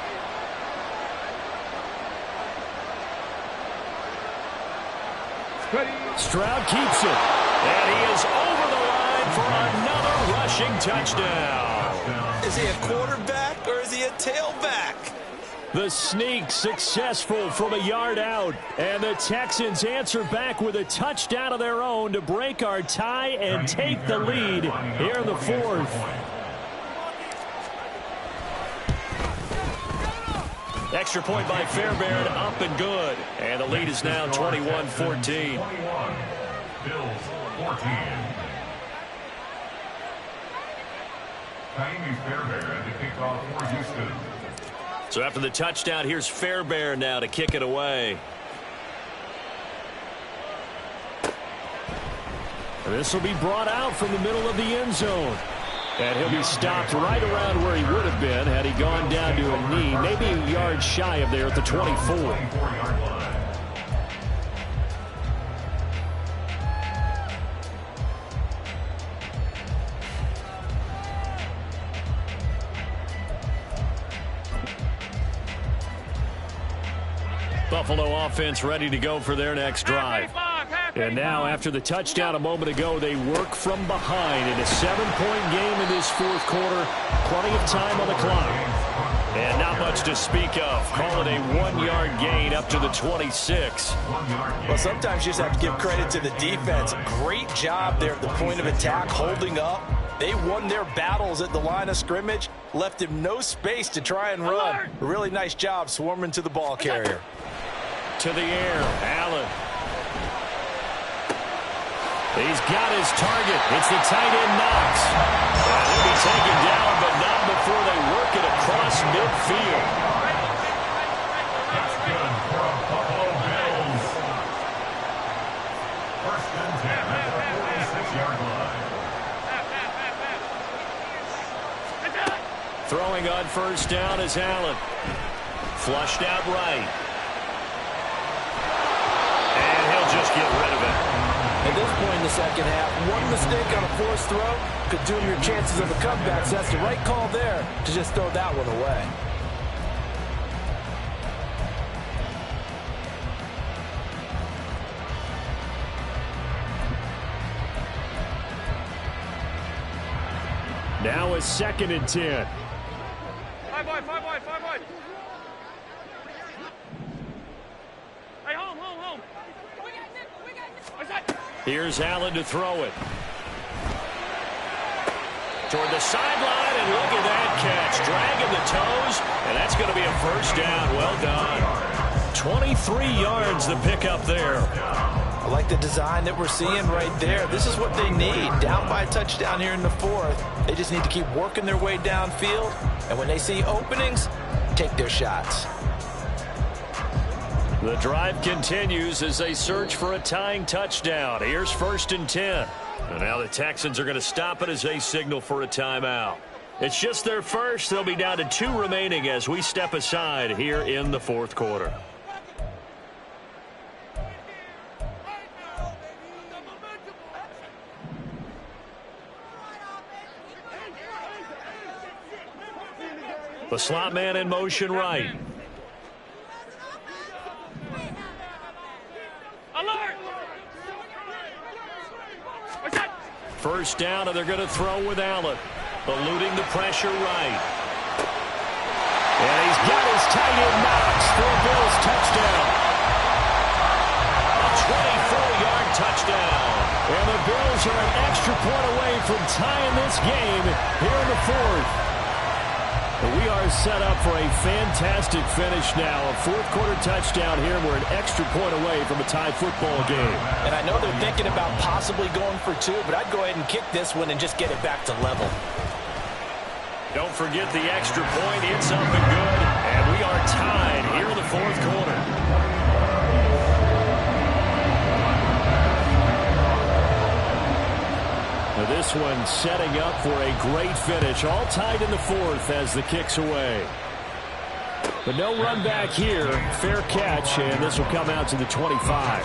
S5: Stroud keeps it. And he is over the line for another rushing touchdown.
S9: Is he a quarterback or is he a tailback?
S5: The sneak successful from a yard out. And the Texans answer back with a touchdown of their own to break our tie and take the lead here in the 4th. Extra point by Fairbairn, up and good. And the lead is now 21-14.
S6: 21. Bills 14. Ka'imi Fairbairn to kick off for Houston.
S5: So after the touchdown, here's Fairbairn now to kick it away. And this will be brought out from the middle of the end zone. And he'll be stopped right around where he would have been had he gone down to a knee, maybe a yard shy of there at the 24. Buffalo offense ready to go for their next drive. And now, after the touchdown a moment ago, they work from behind in a 7-point game in this 4th quarter. Plenty of time on the clock. And not much to speak of. Call it a 1-yard gain up to the 26.
S9: Well, sometimes you just have to give credit to the defense. Great job there at the point of attack, holding up. They won their battles at the line of scrimmage, left him no space to try and run. A really nice job swarming to the ball carrier.
S5: To the air, Allen. He's got his target. It's the tight end Knox. And he'll be taken down, but not before they work it across midfield.
S6: That's good for Buffalo Bills. 1st and 10 at the 46-yard line.
S5: Throwing on 1st down is Allen. Flushed out right. And he'll just get rid of it.
S9: At this point in the second half, one mistake on a forced throw could doom your chances of a comeback. So that's the right call there to just throw that one away.
S5: Now a 2nd and 10.
S7: 5 wide. Hey, home.
S5: Here's Allen to throw it. Toward the sideline, and look at that catch. Dragging the toes, and that's going to be a 1st down. Well done. 23 yards the pickup there.
S9: I like the design that we're seeing right there. This is what they need. Down by a touchdown here in the 4th. They just need to keep working their way downfield, and when they see openings, take their shots.
S5: The drive continues as they search for a tying touchdown. Here's 1st and 10. And now the Texans are going to stop it as they signal for a timeout. It's just their first. They'll be down to 2 remaining as we step aside here in the fourth quarter. The slot man in motion right. First down, and they're going to throw with Allen. Eluding the pressure right. And he's got his tight end Knox for a Bills touchdown. A 24-yard touchdown. And the Bills are an extra point away from tying this game here in the fourth. We are set up for a fantastic finish now. A fourth-quarter touchdown here, and we're an extra point away from a tie football game.
S9: And I know they're thinking about possibly going for 2, but I'd go ahead and kick this one and just get it back to level.
S5: Don't forget the extra point. It's up and good, and we are tied here in the fourth quarter. Now this one setting up for a great finish. All tied in the fourth as the kick's away. But no run back here. Fair catch, and this will come out to the 25.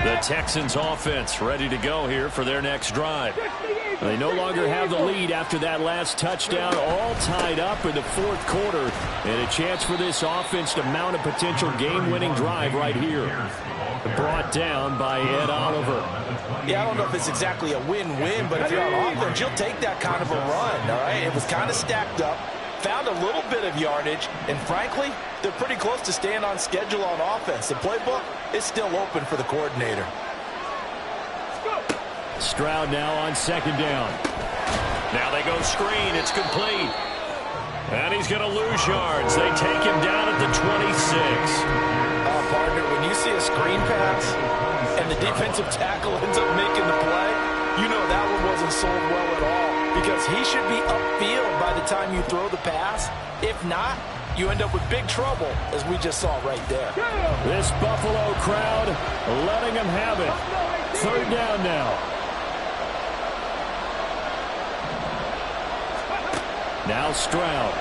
S5: The Texans offense ready to go here for their next drive. They no longer have the lead after that last touchdown, all tied up in the fourth quarter, and a chance for this offense to mount a potential game-winning drive right here. Brought down by Ed Oliver.
S9: Yeah, I don't know if it's exactly a win-win, but if you're on offense, you'll take that kind of a run, all right? It was kind of stacked up, found a little bit of yardage, and frankly, they're pretty close to staying on schedule on offense. The playbook is still open for the coordinator.
S5: Stroud now on second down. Now they go screen. It's complete. And he's going to lose yards. They take him down at the 26.
S9: Partner, when you see a screen pass and the defensive tackle ends up making the play, you know that one wasn't sold well at all, because he should be upfield by the time you throw the pass. If not, you end up with big trouble, as we just saw right there.
S5: This Buffalo crowd letting them have it. Third down now. Now Stroud.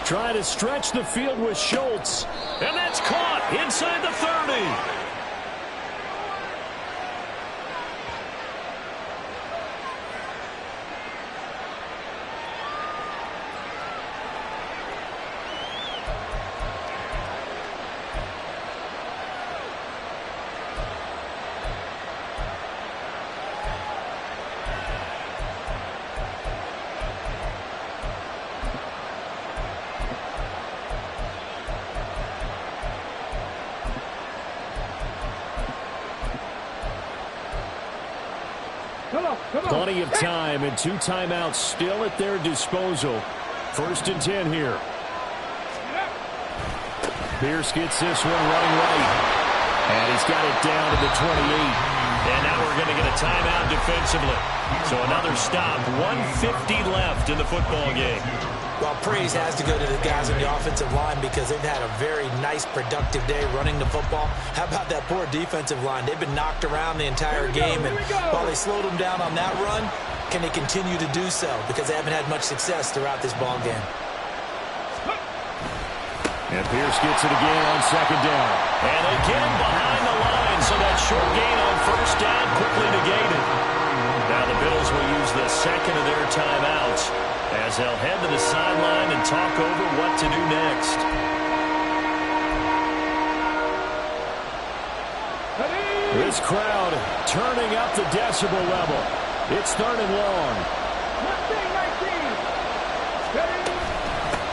S5: Trying to stretch the field with Schultz. And that's caught inside the 30. Plenty of time and 2 timeouts still at their disposal. First and 10 here. Pierce gets this one running right. And he's got it down to the 28. And now we're going to get a timeout defensively. So another stop. 1:50 left in the football game.
S9: Well, praise has to go to the guys on the offensive line, because they've had a very nice, productive day running the football. How about that poor defensive line? They've been knocked around the entire game, and while they slowed them down on that run, can they continue to do so? Because they haven't had much success throughout this ball game.
S5: And Pierce gets it again on second down. And they get him behind the line, so that short gain on first down quickly negated. Now the Bills will use the second of their timeouts as they'll head to the sideline and talk over what to do next. This crowd turning up the decibel level. It's third and long.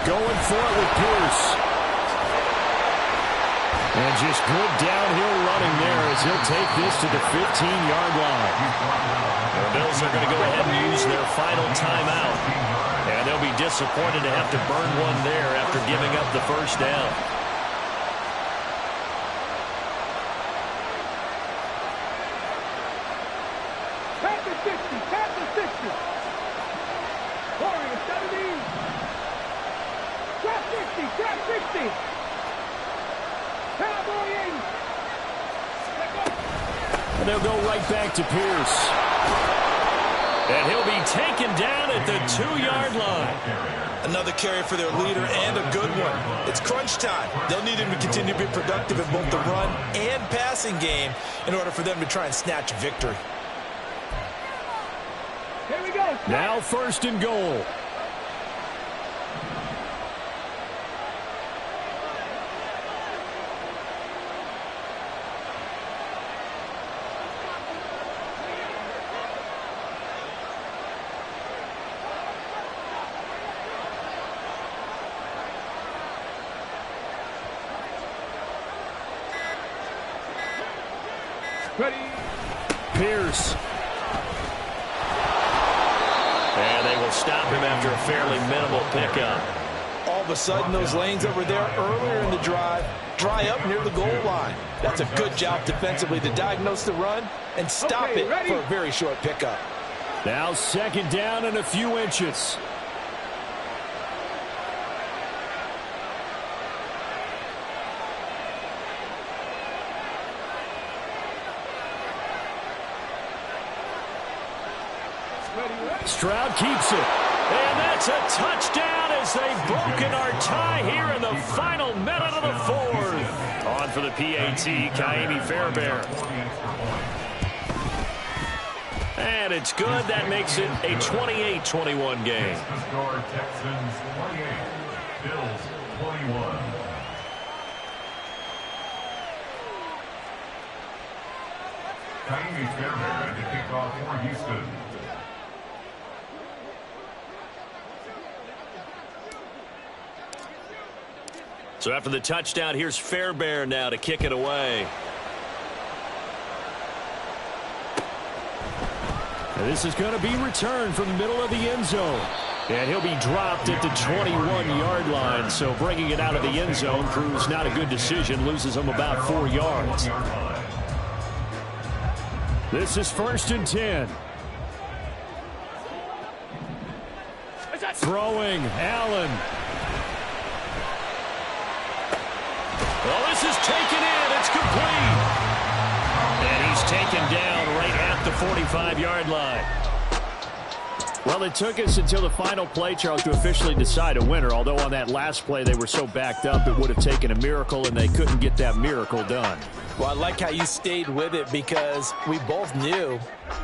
S5: Going for it with Pierce. And just good downhill running there as he'll take this to the 15-yard line. The Bills are going to go ahead and use their final timeout. And they'll be disappointed to have to burn one there after giving up the first down.
S7: Cowboys.
S5: And they'll go right back to Pierce. And he'll be taken down at the 2-yard line.
S8: Another carry for their leader and a good one. It's crunch time. They'll need him to continue to be productive in both the run and passing game in order for them to try and snatch victory.
S7: Here we go.
S5: Now 1st and goal.
S7: Ready.
S5: Pierce. And they will stop him after a fairly minimal pickup.
S9: All of a sudden, those lanes that were there earlier in the drive dry up near the goal line. That's a good job defensively to diagnose the run and stop it for a very short pickup.
S5: Now 2nd down and a few inches. Stroud keeps it. And that's a touchdown as they've broken our tie here in the final minute of the 4th. On for the PAT, Ka'imi Fairbairn. And it's good. That makes it a 28-21 game.
S6: Score Texans 28, Bills 21. Ka'imi Fairbairn to kick off for Houston.
S5: So after the touchdown, here's Fairbairn now to kick it away. And this is going to be returned from the middle of the end zone. And he'll be dropped at the 21-yard line. So bringing it out of the end zone proves not a good decision. Loses him about 4 yards. This is 1st and 10. Throwing, Allen. Well, this is taken in. It's complete. And he's taken down right at the 45-yard line. Well, it took us until the final play, Charles, to officially decide a winner. Although on that last play they were so backed up, it would have taken a miracle, and they couldn't get that miracle done.
S9: Well, I like how you stayed with it because we both knew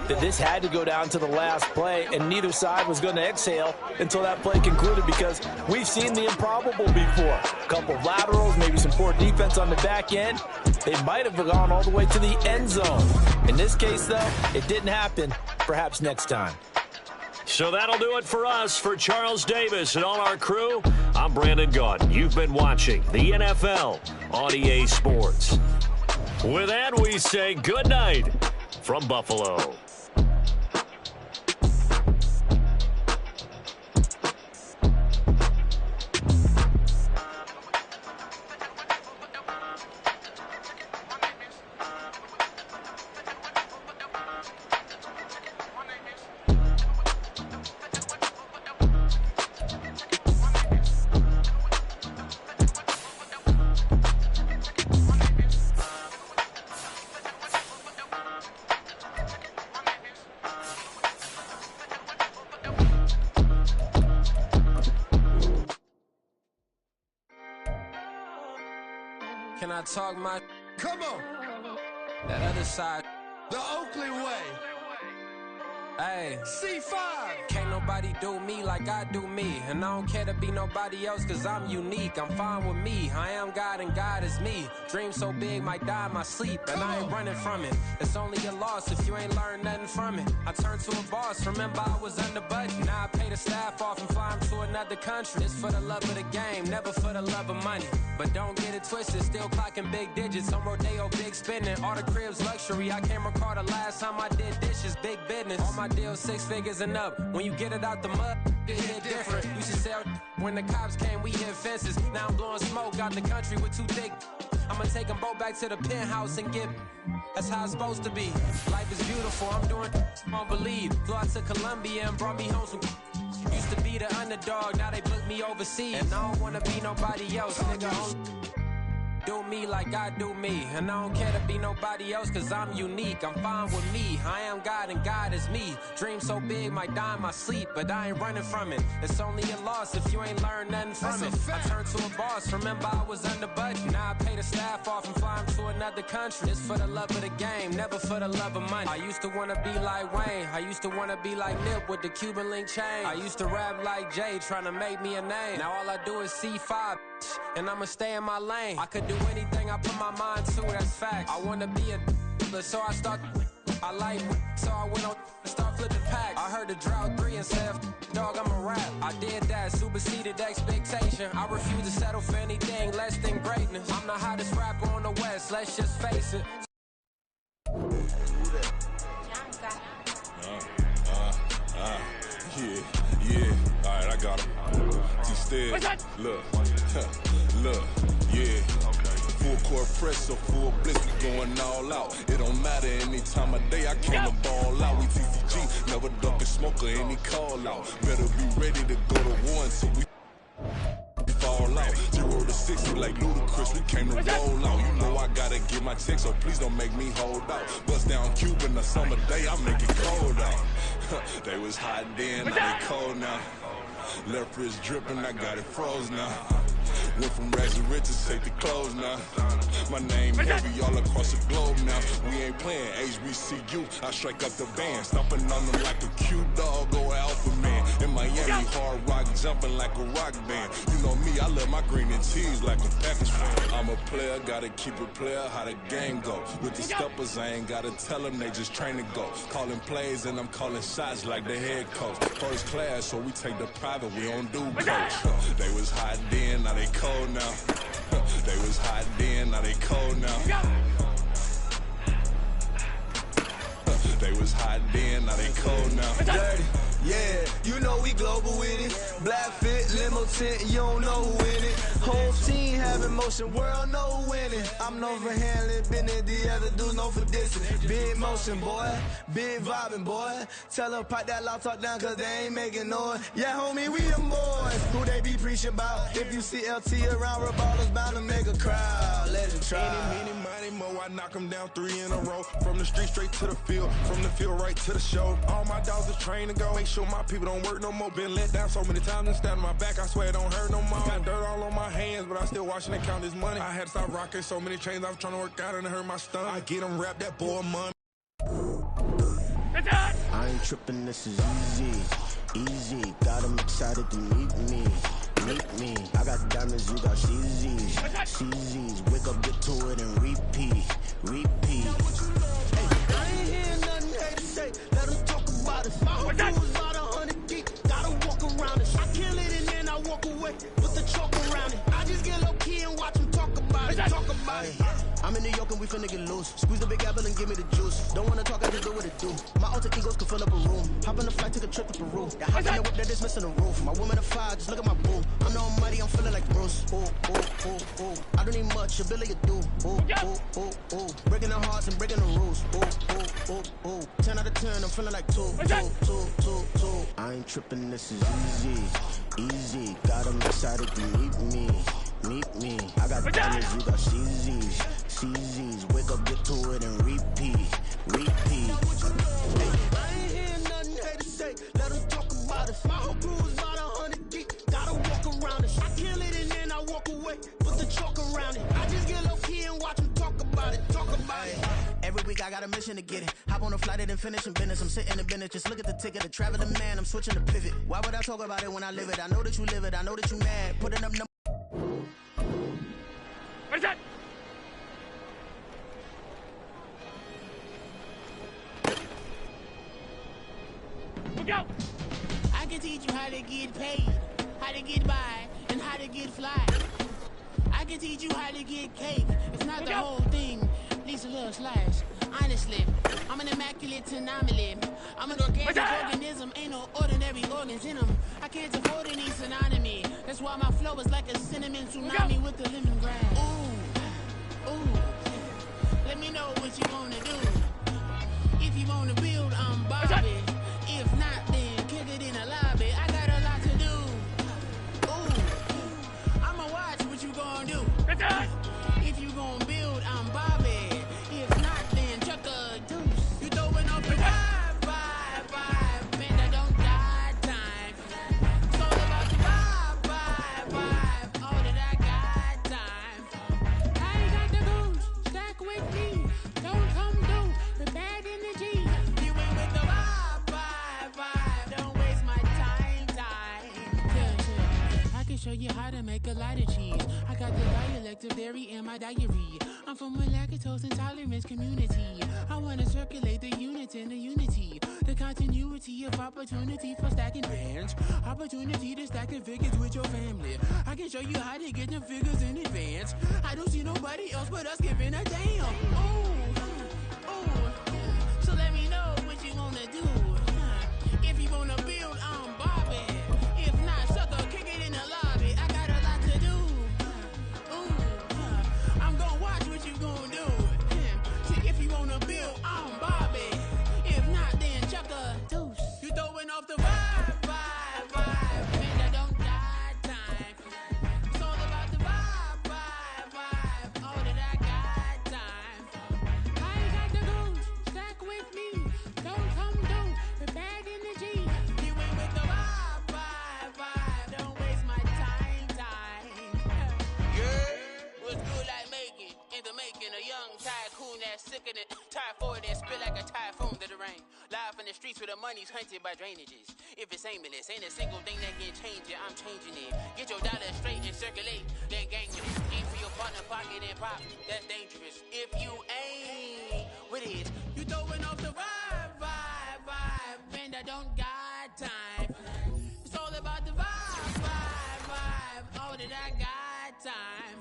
S9: that this had to go down to the last play, and neither side was going to exhale until that play concluded because we've seen the improbable before. A couple of laterals, maybe some poor defense on the back end. They might have gone all the way to the end zone. In this case, though, it didn't happen. Perhaps next time.
S5: So that'll do it for us. For Charles Davis and all our crew, I'm Brandon Gaudin. You've been watching the NFL on EA Sports. With that, we say good night from Buffalo.
S10: Can I talk my...
S2: Come on.
S10: That other side.
S2: The Oakley way.
S10: Hey.
S2: C5.
S10: Can't nobody do me like I do me. And I don't care to be nobody else cause I'm unique. I'm fine with me. I am God and God is me. Dream so big might die in my sleep. And I ain't running from it. It's only a loss if you ain't learned nothing from it. I turned to a boss. Remember I was under budget. Now I pay the staff off and fly them to another country. It's for the love of the game, never for the love of money. But don't get it twisted, still clocking big digits. On Rodeo, big spending. All the cribs luxury. I can't recall the last time I did dishes. Big business. All my deals 6 figures and up. When you get it out the mud, it hit different. Used to sell when the cops came, we hit fences. Now I'm blowing smoke out the country with 2 thick. I'ma take them both back to the penthouse and get. That's how it's supposed to be. Life is beautiful. I'm doing won't believe. Flew out to Colombia and brought me home some. Used to be be the underdog, now they book me overseas. And I don't wanna be nobody else, nigga. Do me like I do me, and I don't care to be nobody else, cause I'm unique. I'm fine with me, I am God and God is me. Dream so big, might die in my sleep, but I ain't running from it. It's only a loss if you ain't learned nothing from it. I turned to a boss, remember I was under budget. Now I pay the staff off and fly them to another country. It's for the love of the game, never for the love of money. I used to wanna be like Wayne, I used to wanna be like Nip with the Cuban link chain. I used to rap like Jay, trying to make me a name. Now all I do is C5, and I'ma stay in my lane. I could do anything I put my mind to, that's fact. I wanna be a so I start. I like so I went on and start flipping packs. I heard the drought 3 and said, dog, I'm a rap. I did that, superseded expectation. I refuse to settle for anything less than greatness. I'm the hottest rapper on the West, let's just face it.
S3: Yeah, alright, I got him. T-Stead, look, yeah. Full court press, so full blitz, we going all out. It don't matter any time of day, I came to ball out. We TCG, never duck a smoke or any call out. Better be ready to go to war until we fall out. 0 to 60 like Ludacris, we came to roll out. You know I gotta get my check, so please don't make me hold out. Bust down Cuban a summer day, I make it cold out. They was hot then, now they cold now. Left wrist dripping, I got it froze now. Went from rags to riches, take the clothes now. My name heavy all across the globe now. We ain't playing HBCU, I strike up the band. Stomping on them like a cute dog or alpha man. In Miami, hard rock jumping like a rock band. You know me, I love my green and cheese like a Packers fan. I'm a player, gotta keep it player, how the game go. With the steppers, I ain't gotta tell them, they just train to go. Calling plays and I'm calling shots like the head coach. First class, so we take the private, we don't do coach. They was hot then, now they cold now. They was hot then, now they cold now. They was hot then, now they cold now.
S2: Dirty, yeah, you know we global with it. Black fit, limo tint, you don't know who in it. Whole team having motion, world know who winning. I'm known for handling business, the other dudes known for dissing. Big motion, boy, big vibing, boy. Tell them pipe that loud talk down, cause they ain't making noise. Yeah, homie, we them boys, who they be preaching about. If you see LT around, Reballo's bound to make a crowd. Let it try.
S11: Any mo, I knock them down 3 in a row. From the street straight to the field, from the field right to the show. All my dogs are trained to go. Make sure my people don't work no more. Been let down so many times and stand on my back, I swear it don't hurt no more. Got dirt all on my hands, but I still watching and count this money. I had to stop rocking so many chains, I was trying to work out and it hurt my stomach. I get them wrapped, that boy money.
S12: I ain't tripping, this is easy, easy. Got them excited to meet me. I got diamonds, you got CZs. Wake up, get to it and repeat. Hey, I ain't hearing nothing hate to say. Let us talk about it. My whole crew is about 100 deep. Gotta walk around it. I kill it and then I walk away with the chalk around it. I just get low key and watch them talk about it. I'm in New York and we finna get loose. Squeeze the big apple and give me the juice. Don't wanna talk, I just do what it do. My alter egos can fill up a room. Hop on the flight, take a trip to Peru. The house in the whip that is missing the roof. My woman a fire, just look at my boo. I'm no money, I'm feeling like Bruce. Ooh. I don't need much, ability to do. Ooh. Breaking the hearts and breaking the rules. Ooh. 10 out of 10, I'm feeling like 2. I ain't tripping, this is easy. Got them excited to meet me. I got diamonds, you got CZs. Wake up, get to it and repeat. Hey, I ain't hearing nothing hate to say. Let us talk about it. My whole crew is about 100 deep. Gotta walk around it. I kill it and then I walk away. Put the chalk around it. I just get low key and watch them talk about it. Every week I got a mission to get it. Hop on a flight and then finish in business. I'm sitting in business, just look at the ticket. A traveling man, I'm switching to pivot. Why would I talk about it when I live it? I know that you live it. I know that you mad. Putting up numbers.
S7: What is that? Look out!
S13: I can teach you how to get paid, how to get by, and how to get fly. I can teach you how to get cake. It's not the whole thing. Lisa Love Slash. Honestly, I'm an immaculate anomaly. I'm an organic organism. Ain't no ordinary organs in them. I can't afford any synonymy. That's why my flow is like a cinnamon tsunami with the lemongrass. Ooh. Let me know what you wanna do. If you wanna build, I'm Bobby. If not, then kick it in the lobby. I got a lot to do. If you gon' build, I'm Bobby. If not, then chuck a deuce. You throwing off the vibe. Man, that don't die time. It's all about the vibe. All that I got time. I ain't got the goose. Stack with me. Don't come through with bad energy. You ain't with the vibe. Don't waste my time. Yeah. I can show you how to make a lot of cheese. I got the dialect of dairy in my diary. I'm from a lactose intolerance community. I wanna circulate the units and the unity. The continuity of opportunity for stacking bands. Opportunity to stack the figures with your family. I can show you how to get the figures in advance. I don't see nobody else but us giving a damn. Ooh. So let me know what you wanna do. If you wanna build, I'm Bobby. If not, sucker, kick it in the lobby. I got a lot to do. I'm gonna watch what you gonna do. See, if you wanna build, I'm Bobby. If not, then chuck a deuce. You throwing off the vibe. Man, that don't die time. It's all about the vibe. All that I got time. I ain't got the goose. Stack with me. Don't come through with bad energy. You ain't with the vibe. Don't waste my time. Yeah. What's good like making? In the making, a young tycoon that's sick of it. Tired for it and spit like a typhoon to the rain. Live in the streets where the money's hunted by drainages. If it's aimless, ain't a single thing that can change it. I'm changing it. Get your dollar straight and circulate. Then gang with it. Aim for your partner, pocket and pop. That's dangerous. If you ain't with it, you throwing off the vibe. Man, I don't got time. It's all about the vibe. All that I got time.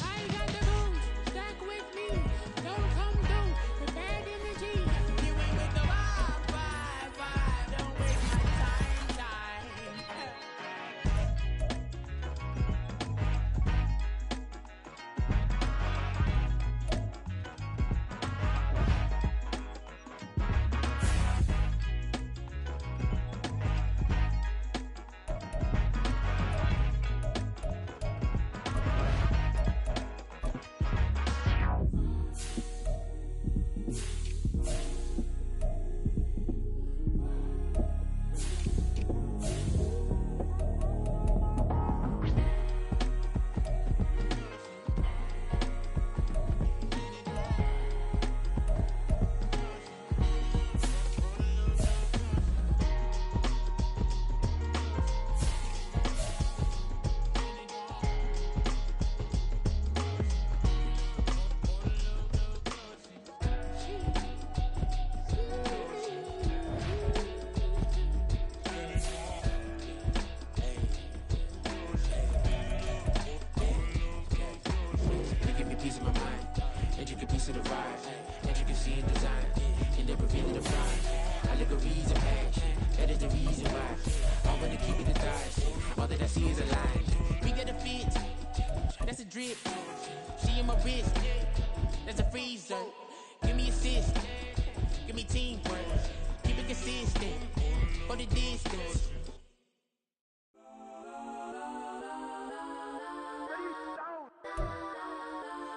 S13: I ain't got the goose. Stack with me. Don't come through with bad energy. You ain't with the vibe. Don't waste my time. drip. She in my wrist. That's a freezer. Give me assist. Give me teamwork. Keep it consistent. For the distance.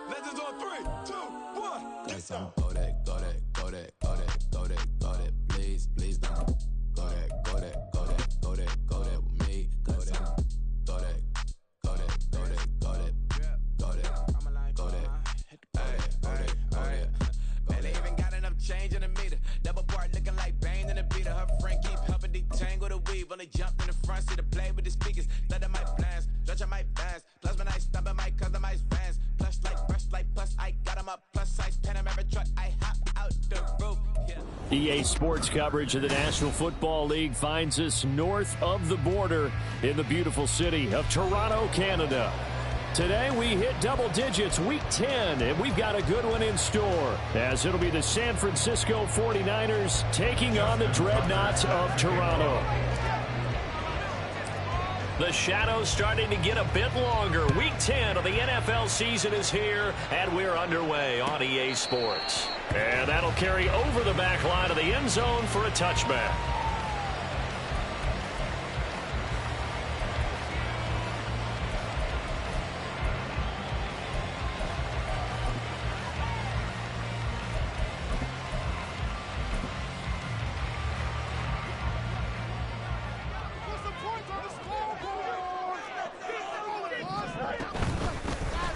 S11: Legends on 3, 2, 1.
S14: Yes, I'm go that, go that, go that, go that, go that, go that. Please, please don't go that, go that, go that, go that, go that with me. Go that, go that, go that, go that, go that, go that, go that.
S15: Man, they even got enough change in the meter. Double part looking like Bane in the beater. Her friend keep helping detangle the weave. Only jumped in the front seat to play with the speakers. Study my plans, stretching my bands. Plus when I stumble my customized vans. Plush like brush like plus I got them up. Plus size Panamera truck. I hop out the roof. Yeah.
S5: EA Sports coverage of the National Football League finds us north of the border in the beautiful city of Toronto, Canada. Today we hit double digits, week 10, and we've got a good one in store, as it'll be the San Francisco 49ers taking on the Dreadnoughts of Toronto. The shadows starting to get a bit longer. Week 10 of the NFL season is here, and we're underway on EA Sports. And that'll carry over the back line of the end zone for a touchback.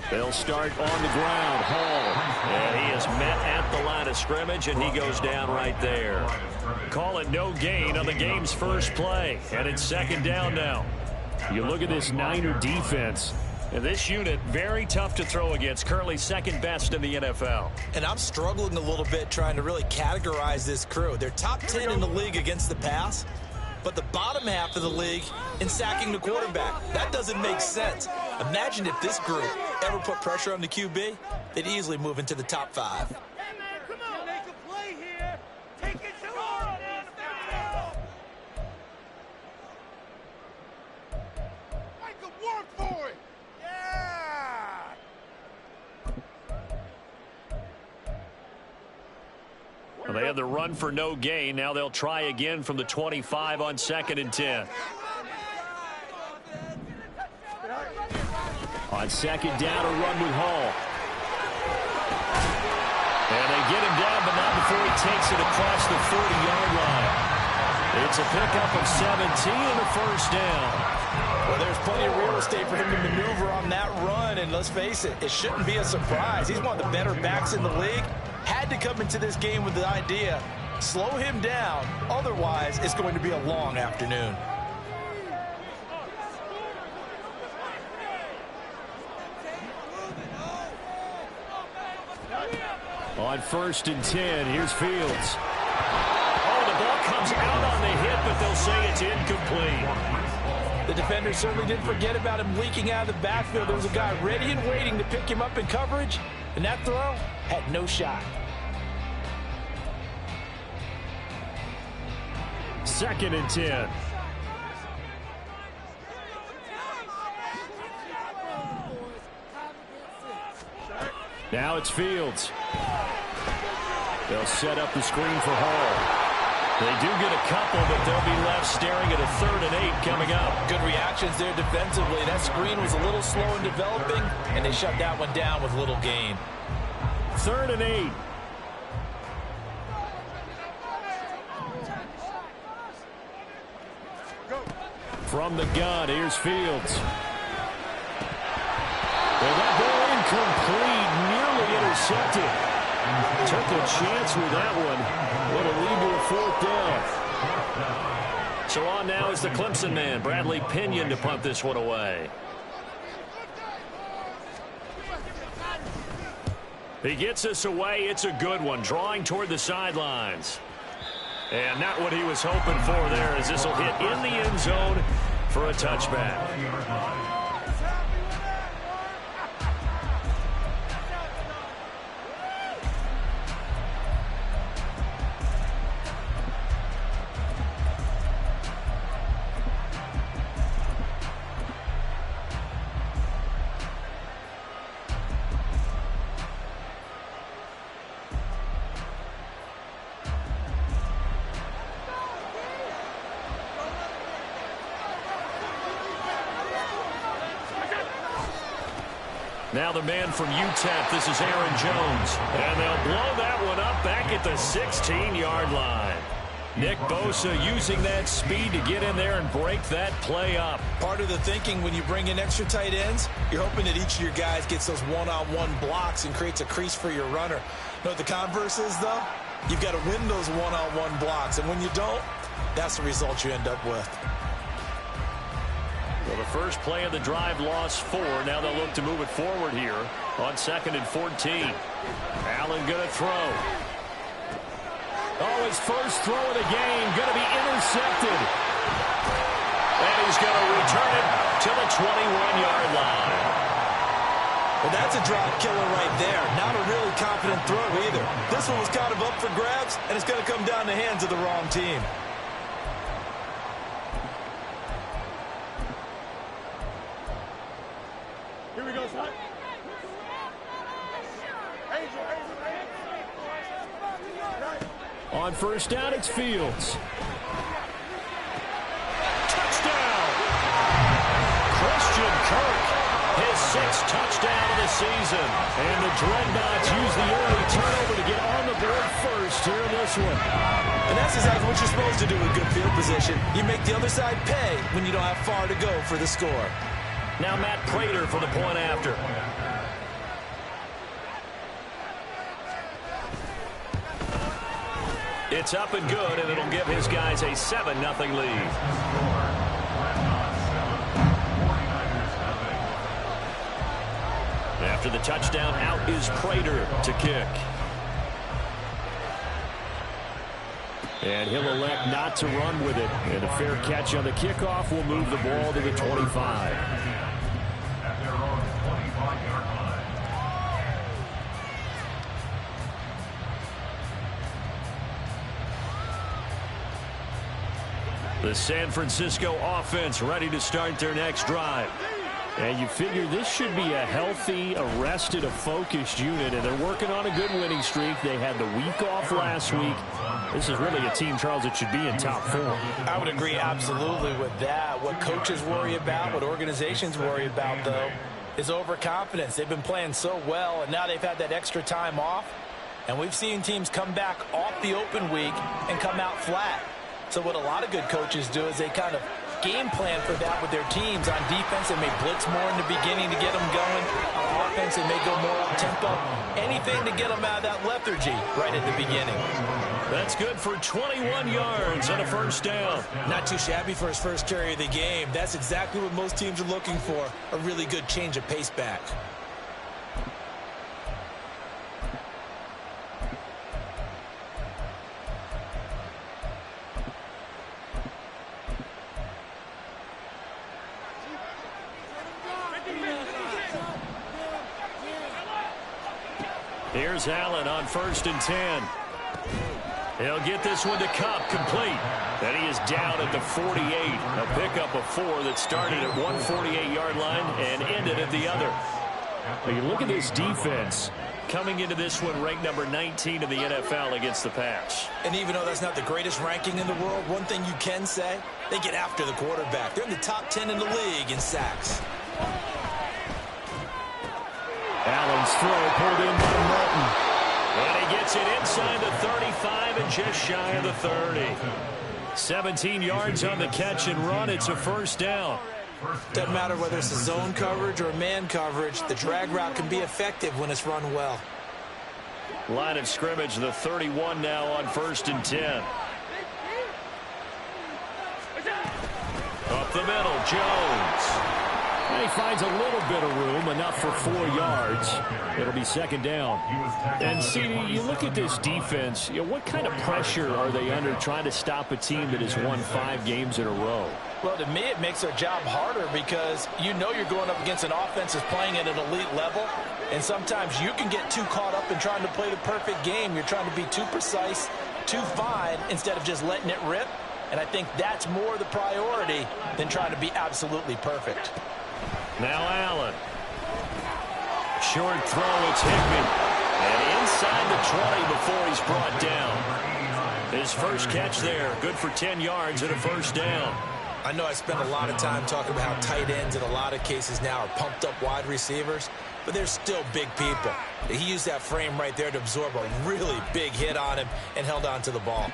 S5: They'll start on the ground. Hall. And he is met at the line of scrimmage, and he goes down right there. Call it no gain on the game's first play. And it's second down now. You look at this Niner defense. And this unit, very tough to throw against. Currently second best in the NFL.
S8: And I'm struggling a little bit trying to really categorize this crew. They're top 10 in the league against the pass, but the bottom half of the league in sacking the quarterback. That doesn't make sense. Imagine if this group ever put pressure on the QB, they'd easily move into the top 5.
S5: Well, they had the run for no gain. Now they'll try again from the 25 on 2nd and 10. On 2nd down, a run with Hall. And they get him down, but not before he takes it across the 40-yard line. It's a pickup of 17 and a first down.
S9: Well, there's plenty of real estate for him to maneuver on that run, and let's face it, it shouldn't be a surprise. He's one of the better backs in the league. Had to come into this game with the idea, slow him down, otherwise it's going to be a long afternoon.
S5: On 1st and 10, here's Fields. Oh, the ball comes out on the hit, but they'll say it's incomplete.
S9: The defender certainly didn't forget about him leaking out of the backfield. There was a guy ready and waiting to pick him up in coverage, and that throw had no shot.
S5: 2nd and 10. Now it's Fields. They'll set up the screen for Hall. They do get a couple, but they'll be left staring at a 3rd and 8 coming up.
S9: Good reactions there defensively. That screen was a little slow in developing, and they shut that one down with little gain.
S5: 3rd and 8. From the gun, here's Fields. Well, that ball incomplete, nearly intercepted. Took a chance with that one. What a lead to a 4th down. So on now is the Clemson man, Bradley Pinion, to punt this one away. He gets us away. It's a good one, drawing toward the sidelines. And not what he was hoping for there, as this will hit in the end zone for a touchback. Now the man from UTEP, this is Aaron Jones. And they'll blow that one up back at the 16-yard line. Nick Bosa using that speed to get in there and break that play up.
S8: Part of the thinking when you bring in extra tight ends, you're hoping that each of your guys gets those one-on-one blocks and creates a crease for your runner. You know what the converse is, though? You've got to win those one-on-one blocks, and when you don't, that's the result you end up with.
S5: Well, the first play of the drive lost 4. Now they'll look to move it forward here on 2nd and 14. Allen going to throw. Oh, his first throw of the game going to be intercepted. And he's going to return it to the 21-yard line.
S8: Well, that's a drop killer right there. Not a really confident throw either. This one was kind of up for grabs, and it's going to come down the hands of the wrong team.
S7: Here we go, son.
S5: On first down, it's Fields. Touchdown! Christian Kirk, his 6th touchdown of the season. And the Dreadnoughts use the early turnover to get on the board first here in this one.
S8: And that's exactly what you're supposed to do with good field position. You make the other side pay when you don't have far to go for the score.
S5: Now Matt Prater for the point after. It's up and good, and it'll give his guys a 7-0 lead. After the touchdown, out is Prater to kick. And he'll elect not to run with it. And a fair catch on the kickoff will move the ball to the 25.
S6: At their own 25-yard line.
S5: The San Francisco offense ready to start their next drive. And you figure this should be a healthy, arrested, a focused unit, and they're working on a good winning streak. They had the week off last week. This is really a team, Charles, that should be in top form.
S9: I would agree absolutely with that. What coaches worry about, what organizations worry about, though, is overconfidence. They've been playing so well, and now they've had that extra time off. And we've seen teams come back off the open week and come out flat. So what a lot of good coaches do is they kind of game plan for that with their teams. On defense, they may blitz more in the beginning to get them going. On offense, they may go more up-tempo. Anything to get them out of that lethargy right at the beginning.
S5: That's good for 21 yards and a first down.
S9: Not too shabby for his first carry of the game. That's exactly what most teams are looking for, a really good change of pace back.
S5: Here's Allen on 1st and 10. He'll get this one to Kupp, complete. And he is down at the 48. A pickup of 4 that started at 148-yard line and ended at the other. Now you look at this defense coming into this one ranked number 19 in the NFL against the pass.
S9: And even though that's not the greatest ranking in the world, one thing you can say, they get after the quarterback. They're in the top 10 in the league in sacks.
S5: Allen's throw pulled in by Martin. And he gets it inside the 35 and just shy of the 30. 17 yards on the catch and run. It's a first down.
S9: Doesn't matter whether it's a zone coverage or man coverage. The drag route can be effective when it's run well.
S5: Line of scrimmage, the 31 now on 1st and 10. Up the middle, Jones. And he finds a little bit of room, enough for 4 yards. It'll be second down. And, CD, you look at this defense, what kind of pressure are they under trying to stop a team that has won 5 games in a row?
S9: Well, to me, it makes their job harder because you know you're going up against an offense that's playing at an elite level, and sometimes you can get too caught up in trying to play the perfect game. You're trying to be too precise, too fine, instead of just letting it rip. And I think that's more the priority than trying to be absolutely perfect.
S5: Now Allen. Short throw, it's Higbee. And inside the 20 before he's brought down. His first catch there, good for 10 yards and a first down.
S9: I know I spent a lot of time talking about how tight ends in a lot of cases now are pumped up wide receivers, but they're still big people. He used that frame right there to absorb a really big hit on him and held on to the ball.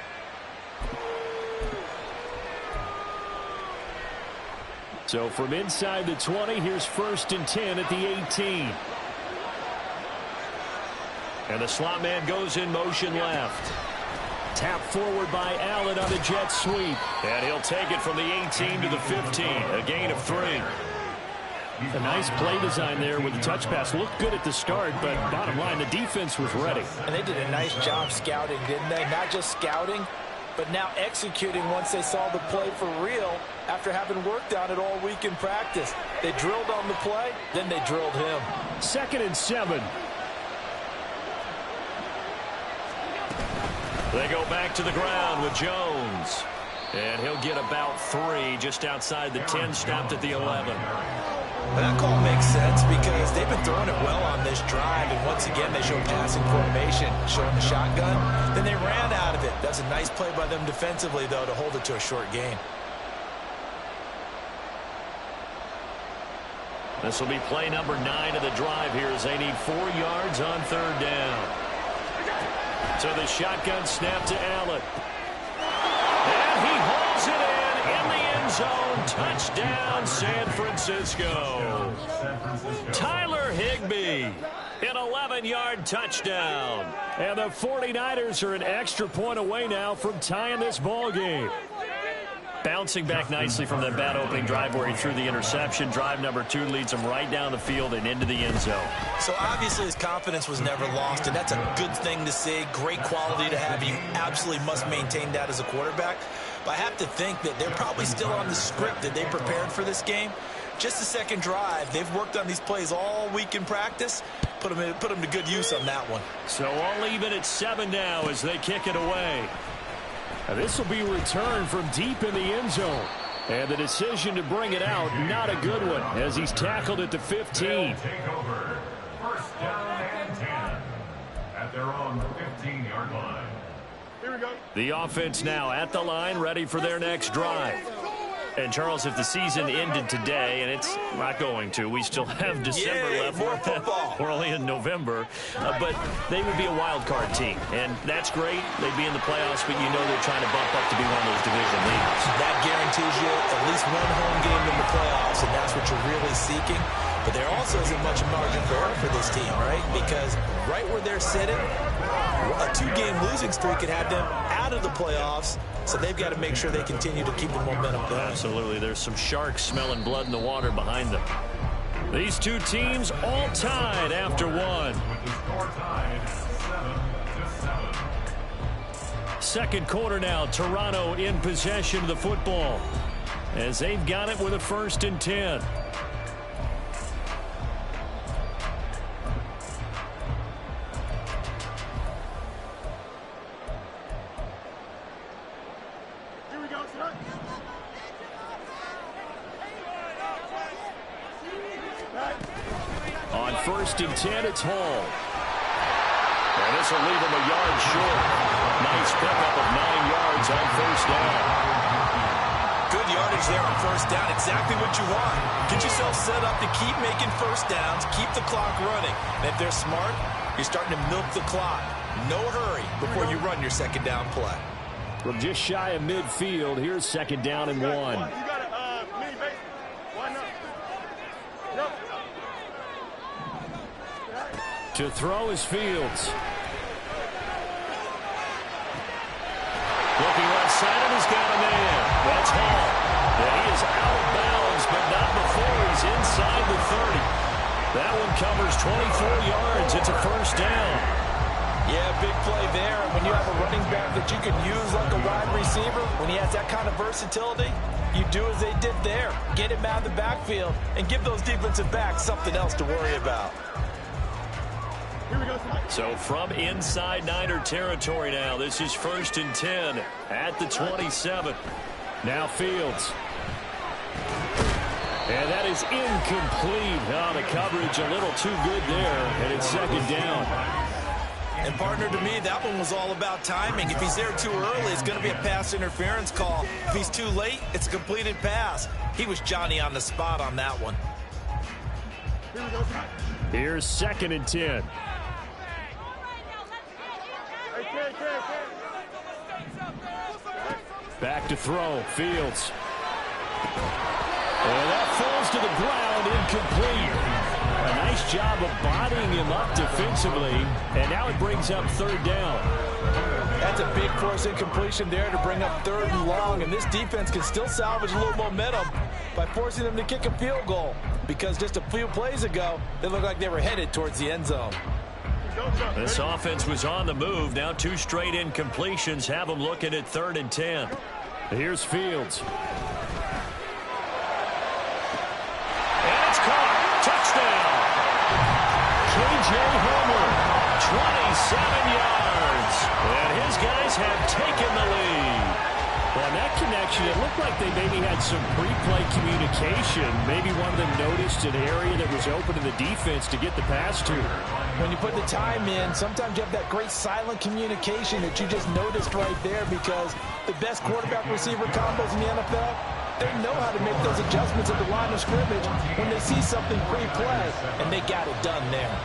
S5: So from inside the 20, here's 1st and 10 at the 18. And the slot man goes in motion left. Tap forward by Allen on the jet sweep. And he'll take it from the 18 to the 15. A gain of 3. A nice play design there with the touch pass. Looked good at the start, but bottom line, the defense was ready.
S9: And they did a nice job scouting, didn't they? Not just scouting, but now executing once they saw the play for real after having worked on it all week in practice. They drilled on the play, then they drilled him.
S5: 2nd and 7. They go back to the ground with Jones. And he'll get about 3 just outside the 10, stopped at the 11.
S9: That call makes sense because they've been throwing it well on this drive, and once again they showed passing formation, showing the shotgun. Then they ran out of it. That's a nice play by them defensively, though, to hold it to a short gain.
S5: This will be play number 9 of the drive here as they need 4 yards on 3rd down. So the shotgun snap to Allen. And he holds it in the end zone. Touchdown, San Francisco. Tyler Higbee. An 11-yard touchdown. And the 49ers are an extra point away now from tying this ball game. Bouncing back nicely from that bad opening drive where he threw the interception. Drive number 2 leads him right down the field and into the end zone.
S8: So obviously his confidence was never lost, and that's a good thing to see. Great quality to have. You absolutely must maintain that as a quarterback. But I have to think that they're probably still on the script that they prepared for this game. Just the second drive. They've worked on these plays all week in practice. Put them to good use on that one.
S5: So all even at 7 now as they kick it away. Now this will be returned from deep in the end zone. And the decision to bring it out, not a good one, as he's tackled at the 15.
S6: Take over. First down and 10 at their own 15-yard line.
S7: Here we go.
S5: The offense now at the line, ready for their next drive. And, Charles, if the season ended today, and it's not going to, we still have December left.
S8: More football.
S5: We're only in November. But they would be a wild card team. And that's great. They'd be in the playoffs, but you know they're trying to bump up to be one of those division leaders.
S8: That guarantees you at least one home game in the playoffs, and that's what you're really seeking. But there also isn't much margin for error for this team, right? Because right where they're sitting, a 2-game losing streak could have them out of the playoffs. So they've got to make sure they continue to keep the momentum going.
S5: Absolutely. There's some sharks smelling blood in the water behind them. These two teams all tied after one.
S6: With the score tied 7-7.
S5: Second quarter now. Toronto in possession of the football as they've got it with a 1st and 10. On 1st and 10, it's Hall. And this will leave him a yard short. Nice pickup of 9 yards on 1st down.
S8: Good yardage there on 1st down. Exactly what you want. Get yourself set up to keep making 1st downs, keep the clock running. And if they're smart, you're starting to milk the clock. No hurry before you run your 2nd down play.
S5: From just shy of midfield, here's 2nd down and 1. To throw is Fields. Looking left side, and he's got a man. That's Hall. And he is out of bounds, but not before he's inside the 30. That one covers 24 yards. It's a 1st down.
S8: Yeah, big play there. When you have a running back that you can use like a wide receiver, when he has that kind of versatility, you do as they did there. Get him out of the backfield and give those defensive backs something else to worry about.
S5: So from inside Niner territory now, this is 1st and 10 at the 27. Now Fields. And that is incomplete. Oh, the coverage a little too good there, and it's 2nd down.
S8: And partner, to me, that one was all about timing. If he's there too early, it's going to be a pass interference call. If he's too late, it's a completed pass. He was Johnny on the spot on that one.
S5: Here's 2nd and 10. Back to throw, Fields. And that falls to the ground, incomplete. A nice job of bodying him up defensively, and now it brings up 3rd down.
S9: That's a big force incompletion there to bring up 3rd and long, and this defense can still salvage a little momentum by forcing them to kick a field goal, because just a few plays ago, they looked like they were headed towards the end zone.
S5: This offense was on the move. Now 2 straight incompletions have them looking at 3rd and 10. Here's Fields. And it's caught. Touchdown. K.J. Homer, 27 yards. And his guys have taken the lead. Well, in that connection, it looked like they maybe had some pre-play communication. Maybe one of them noticed an area that was open to the defense to get the pass to.
S9: When you put the time in, sometimes you have that great silent communication that you just noticed right there, because the best quarterback-receiver combos in the NFL, they know how to make those adjustments at the line of scrimmage when they see something pre-play, and they got it done there.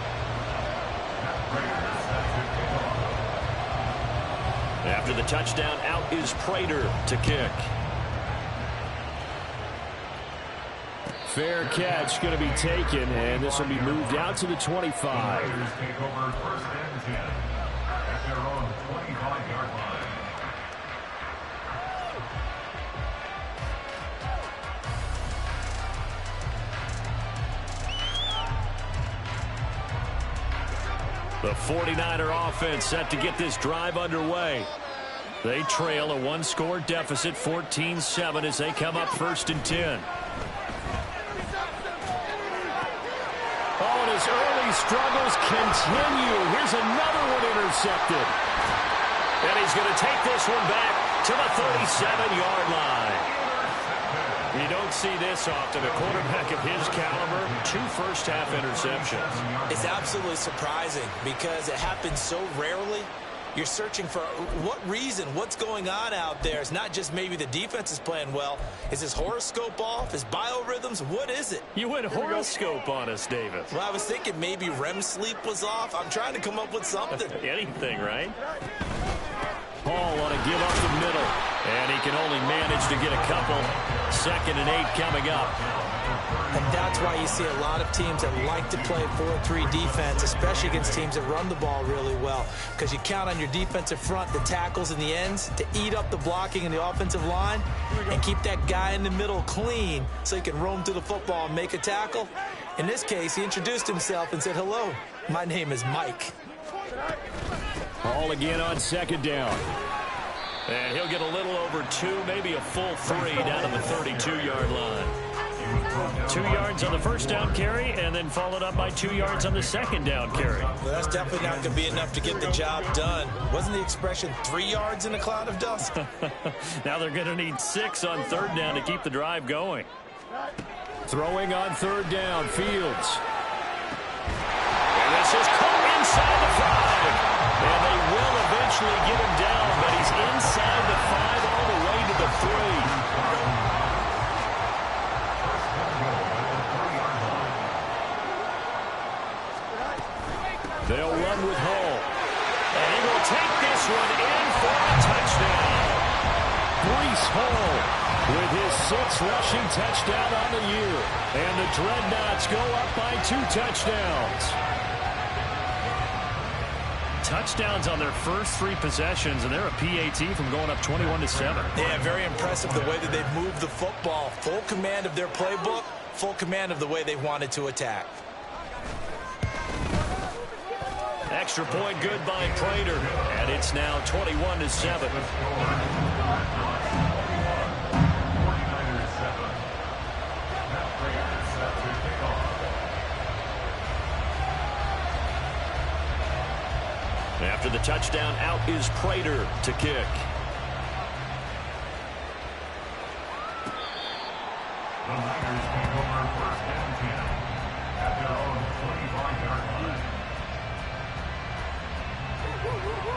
S5: After the touchdown, out is Prater to kick. Fair catch going to be taken, and this will be moved out to the 25.
S6: Take over first and 10 at their own 25-yard line.
S5: The 49er offense set to get this drive underway. They trail a one-score deficit, 14-7, as they come up first and 10. Oh, and his early struggles continue. Here's another one intercepted. And he's going to take this one back to the 37-yard line. You don't see this often. A quarterback of his caliber, 2 first-half interceptions.
S8: It's absolutely surprising because it happens so rarely. You're searching for what reason, what's going on out there. It's not just maybe the defense is playing well. Is his horoscope off? His biorhythms? What is it?
S5: You went horoscope on us, Davis.
S8: Well, I was thinking maybe REM sleep was off. I'm trying to come up with something.
S5: Anything, right? Hall want to give up the middle, and he can only manage to get a couple. 2nd and 8 coming up.
S9: And that's why you see a lot of teams that like to play 4-3 defense, especially against teams that run the ball really well, because you count on your defensive front, the tackles and the ends, to eat up the blocking in the offensive line and keep that guy in the middle clean so he can roam through the football and make a tackle. In this case, he introduced himself and said, "Hello, my name is Mike."
S5: Hall again on 2nd down. And he'll get a little over 2, maybe a full 3 down to the 32-yard line. 2 yards on the first down carry, and then followed up by 2 yards on the 2nd down carry.
S8: Well, that's definitely not going to be enough to get the job done. Wasn't the expression 3 yards in a cloud of dust?
S5: Now they're going to need 6 on 3rd down to keep the drive going. Throwing on 3rd down, Fields. And this is caught inside the 5. And they will eventually get him down, but he's inside the 5 all the way to the 3. They'll run with Hall. And he will take this one in for a touchdown. Breece Hall with his 6th rushing touchdown on the year. And the Dreadnoughts go up by 2 touchdowns. Touchdowns on their first 3 possessions, and they're a PAT from going up 21-7.
S8: Yeah, very impressive the way that they've moved the football. Full command of their playbook, full command of the way they wanted to attack.
S5: Extra point good by Prater, and it's now 21-7. After the touchdown, out is Prater to kick.
S6: The Niners take over first and 10 at their own 25-yard line.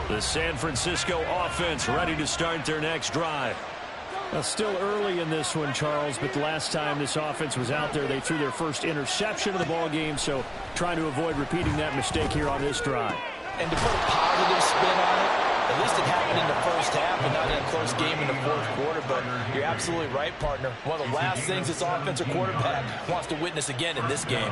S5: The San Francisco offense ready to start their next drive. Well, still early in this one, Charles, but the last time this offense was out there, they threw their first interception of the ball game, so trying to avoid repeating that mistake here on this drive.
S9: And to put a positive spin on it, at least it happened in the first half and not in a close game in the 4th quarter. But you're absolutely right, partner. One of the last things this offensive quarterback wants to witness again in this game.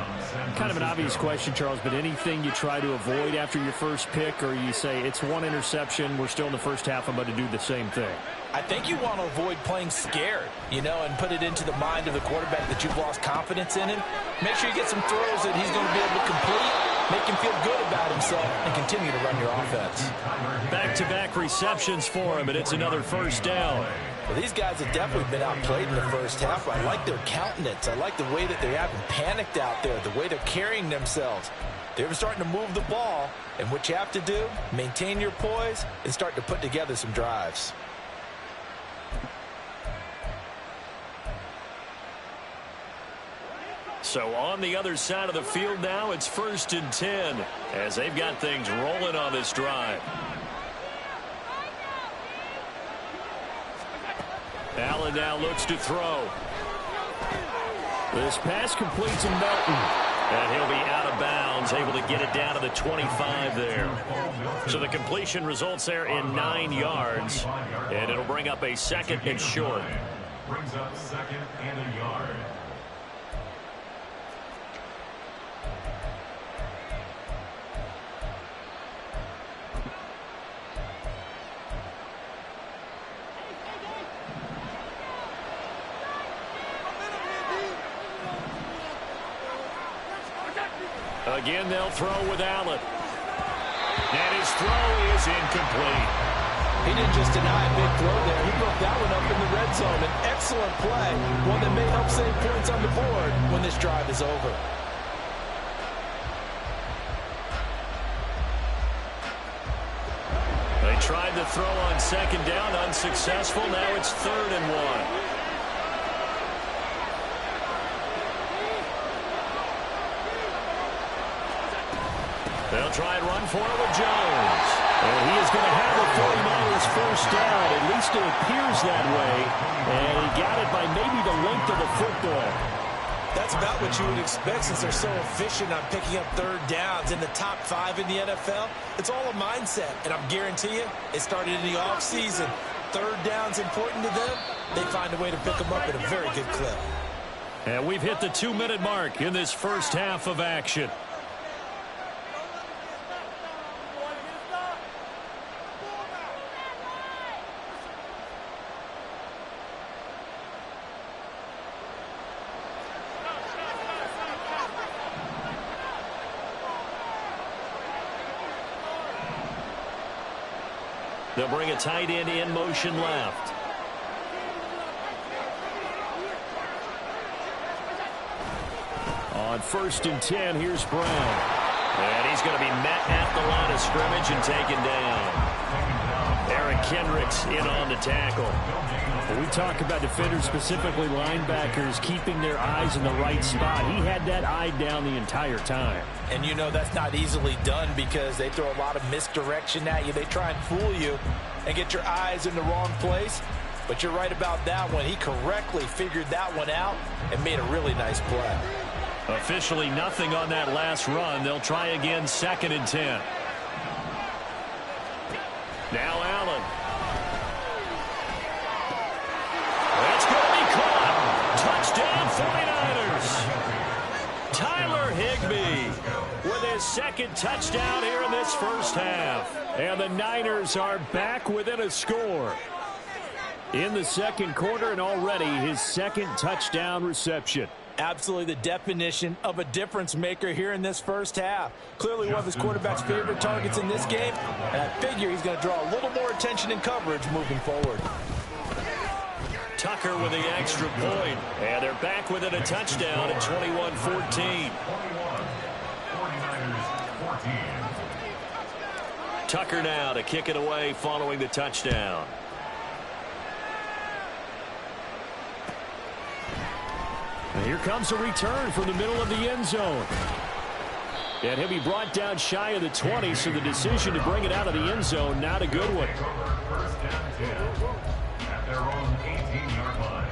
S5: Kind of an obvious question, Charles, but anything you try to avoid after your first pick, or you say it's 1 interception, we're still in the first half, I'm about to do the same thing?
S9: I think you want to avoid playing scared, and put it into the mind of the quarterback that you've lost confidence in him. Make sure you get some throws that he's going to be able to complete, make him feel good about himself, and continue to run your offense.
S5: Back-to-back receptions for him, and it's another first down.
S9: Well, these guys have definitely been outplayed in the first half. I like their countenance. I like the way that they haven't panicked out there, the way they're carrying themselves. They're starting to move the ball, and what you have to do, maintain your poise and start to put together some drives.
S5: So on the other side of the field now, it's 1st and 10 as they've got things rolling on this drive. Allen now looks to throw. This pass complete to Melton. And he'll be out of bounds, able to get it down to the 25 there. So the completion results there in 9 yards. And it'll bring up a 2nd and short.
S6: Brings up 2nd and a yard.
S5: Again, they'll throw with Allen. And his throw is incomplete.
S9: He didn't just deny a big throw there. He broke that one up in the red zone. An excellent play, one that may help save points on the board when this drive is over.
S5: They tried to throw on second down, unsuccessful. Now it's 3rd and 1. They'll try and run for it with Jones. And he is going to have the 49ers first down. At least it appears that way. And he got it by maybe the length of the football.
S9: That's about what you would expect since they're so efficient on picking up 3rd downs in the top 5 in the NFL. It's all a mindset, and I'm guarantee you it started in the offseason. 3rd down's important to them. They find a way to pick them up at a very good clip.
S5: And we've hit the 2-minute mark in this first half of action. They'll bring a tight end in motion left. On 1st and 10, here's Brown. And he's going to be met at the line of scrimmage and taken down. Eric Kendricks in on the tackle. When we talk about defenders, specifically linebackers, keeping their eyes in the right spot, he had that eye down the entire time.
S9: And you know that's not easily done because they throw a lot of misdirection at you. They try and fool you and get your eyes in the wrong place. But you're right about that one. He correctly figured that one out and made a really nice play.
S5: Officially nothing on that last run. They'll try again 2nd and 10. Now Allen. That's going to be caught. Touchdown 49ers. Tyler Higbee with his 2nd touchdown here in this first half. And the Niners are back within a score in the 2nd quarter, and already his 2nd touchdown reception.
S9: Absolutely the definition of a difference maker here in this first half. Clearly one of his quarterback's favorite targets in this game, and I figure he's going to draw a little more attention and coverage moving forward.
S5: Tucker with the extra point, and they're back within a touchdown at 21-14. Tucker now to kick it away following the touchdown. And here comes a return from the middle of the end zone. And he'll be brought down shy of the 20, so the decision to bring it out of the end zone, not a good one.
S6: First down 10 at their own 18-yard line.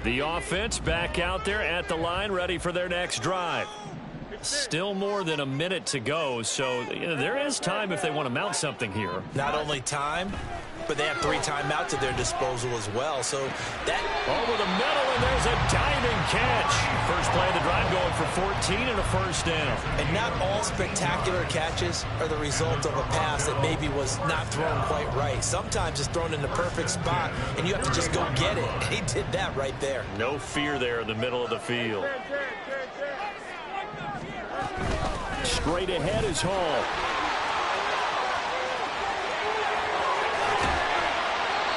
S5: The offense back out there at the line, ready for their next drive. Still more than a minute to go, so there is time if they want to mount something here.
S9: Not only time, but they have 3 timeouts at their disposal as well. So that
S5: over the middle, and there's a diving catch. First play of the drive going for 14 and a first down.
S9: And not all spectacular catches are the result of a pass that maybe was not thrown quite right. Sometimes it's thrown in the perfect spot, and you have to just go get it. And he did that right there.
S5: No fear there in the middle of the field. Straight ahead is Hall.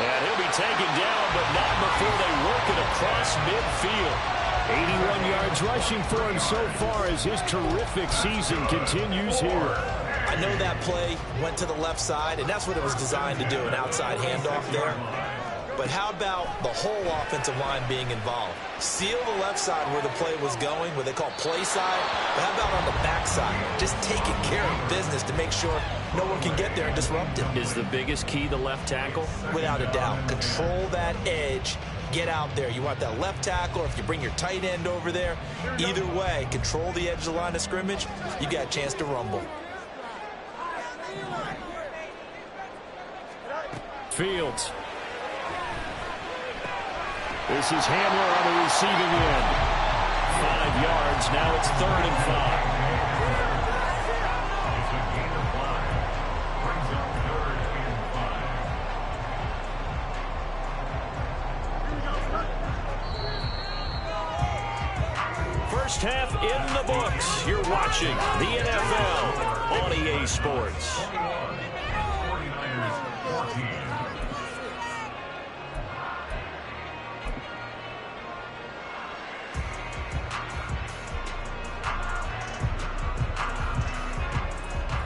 S5: And he'll be taken down, but not before they work it across midfield. 81 yards rushing for him so far as his terrific season continues here.
S9: I know that play went to the left side, and that's what it was designed to do, an outside handoff there. But how about the whole offensive line being involved? Seal the left side where the play was going, what they call play side. But how about on the back side? Just taking care of business to make sure no one can get there and disrupt him.
S5: Is the biggest key the left tackle?
S9: Without a doubt. Control that edge. Get out there. You want that left tackle, or if you bring your tight end over there. Either way, control the edge of the line of scrimmage. You got a chance to rumble.
S5: Fields. This is Hamler on the receiving end. 5 yards. Now it's 3rd and 5. First half in the books. You're watching the NFL on EA Sports.
S6: 49ers 14.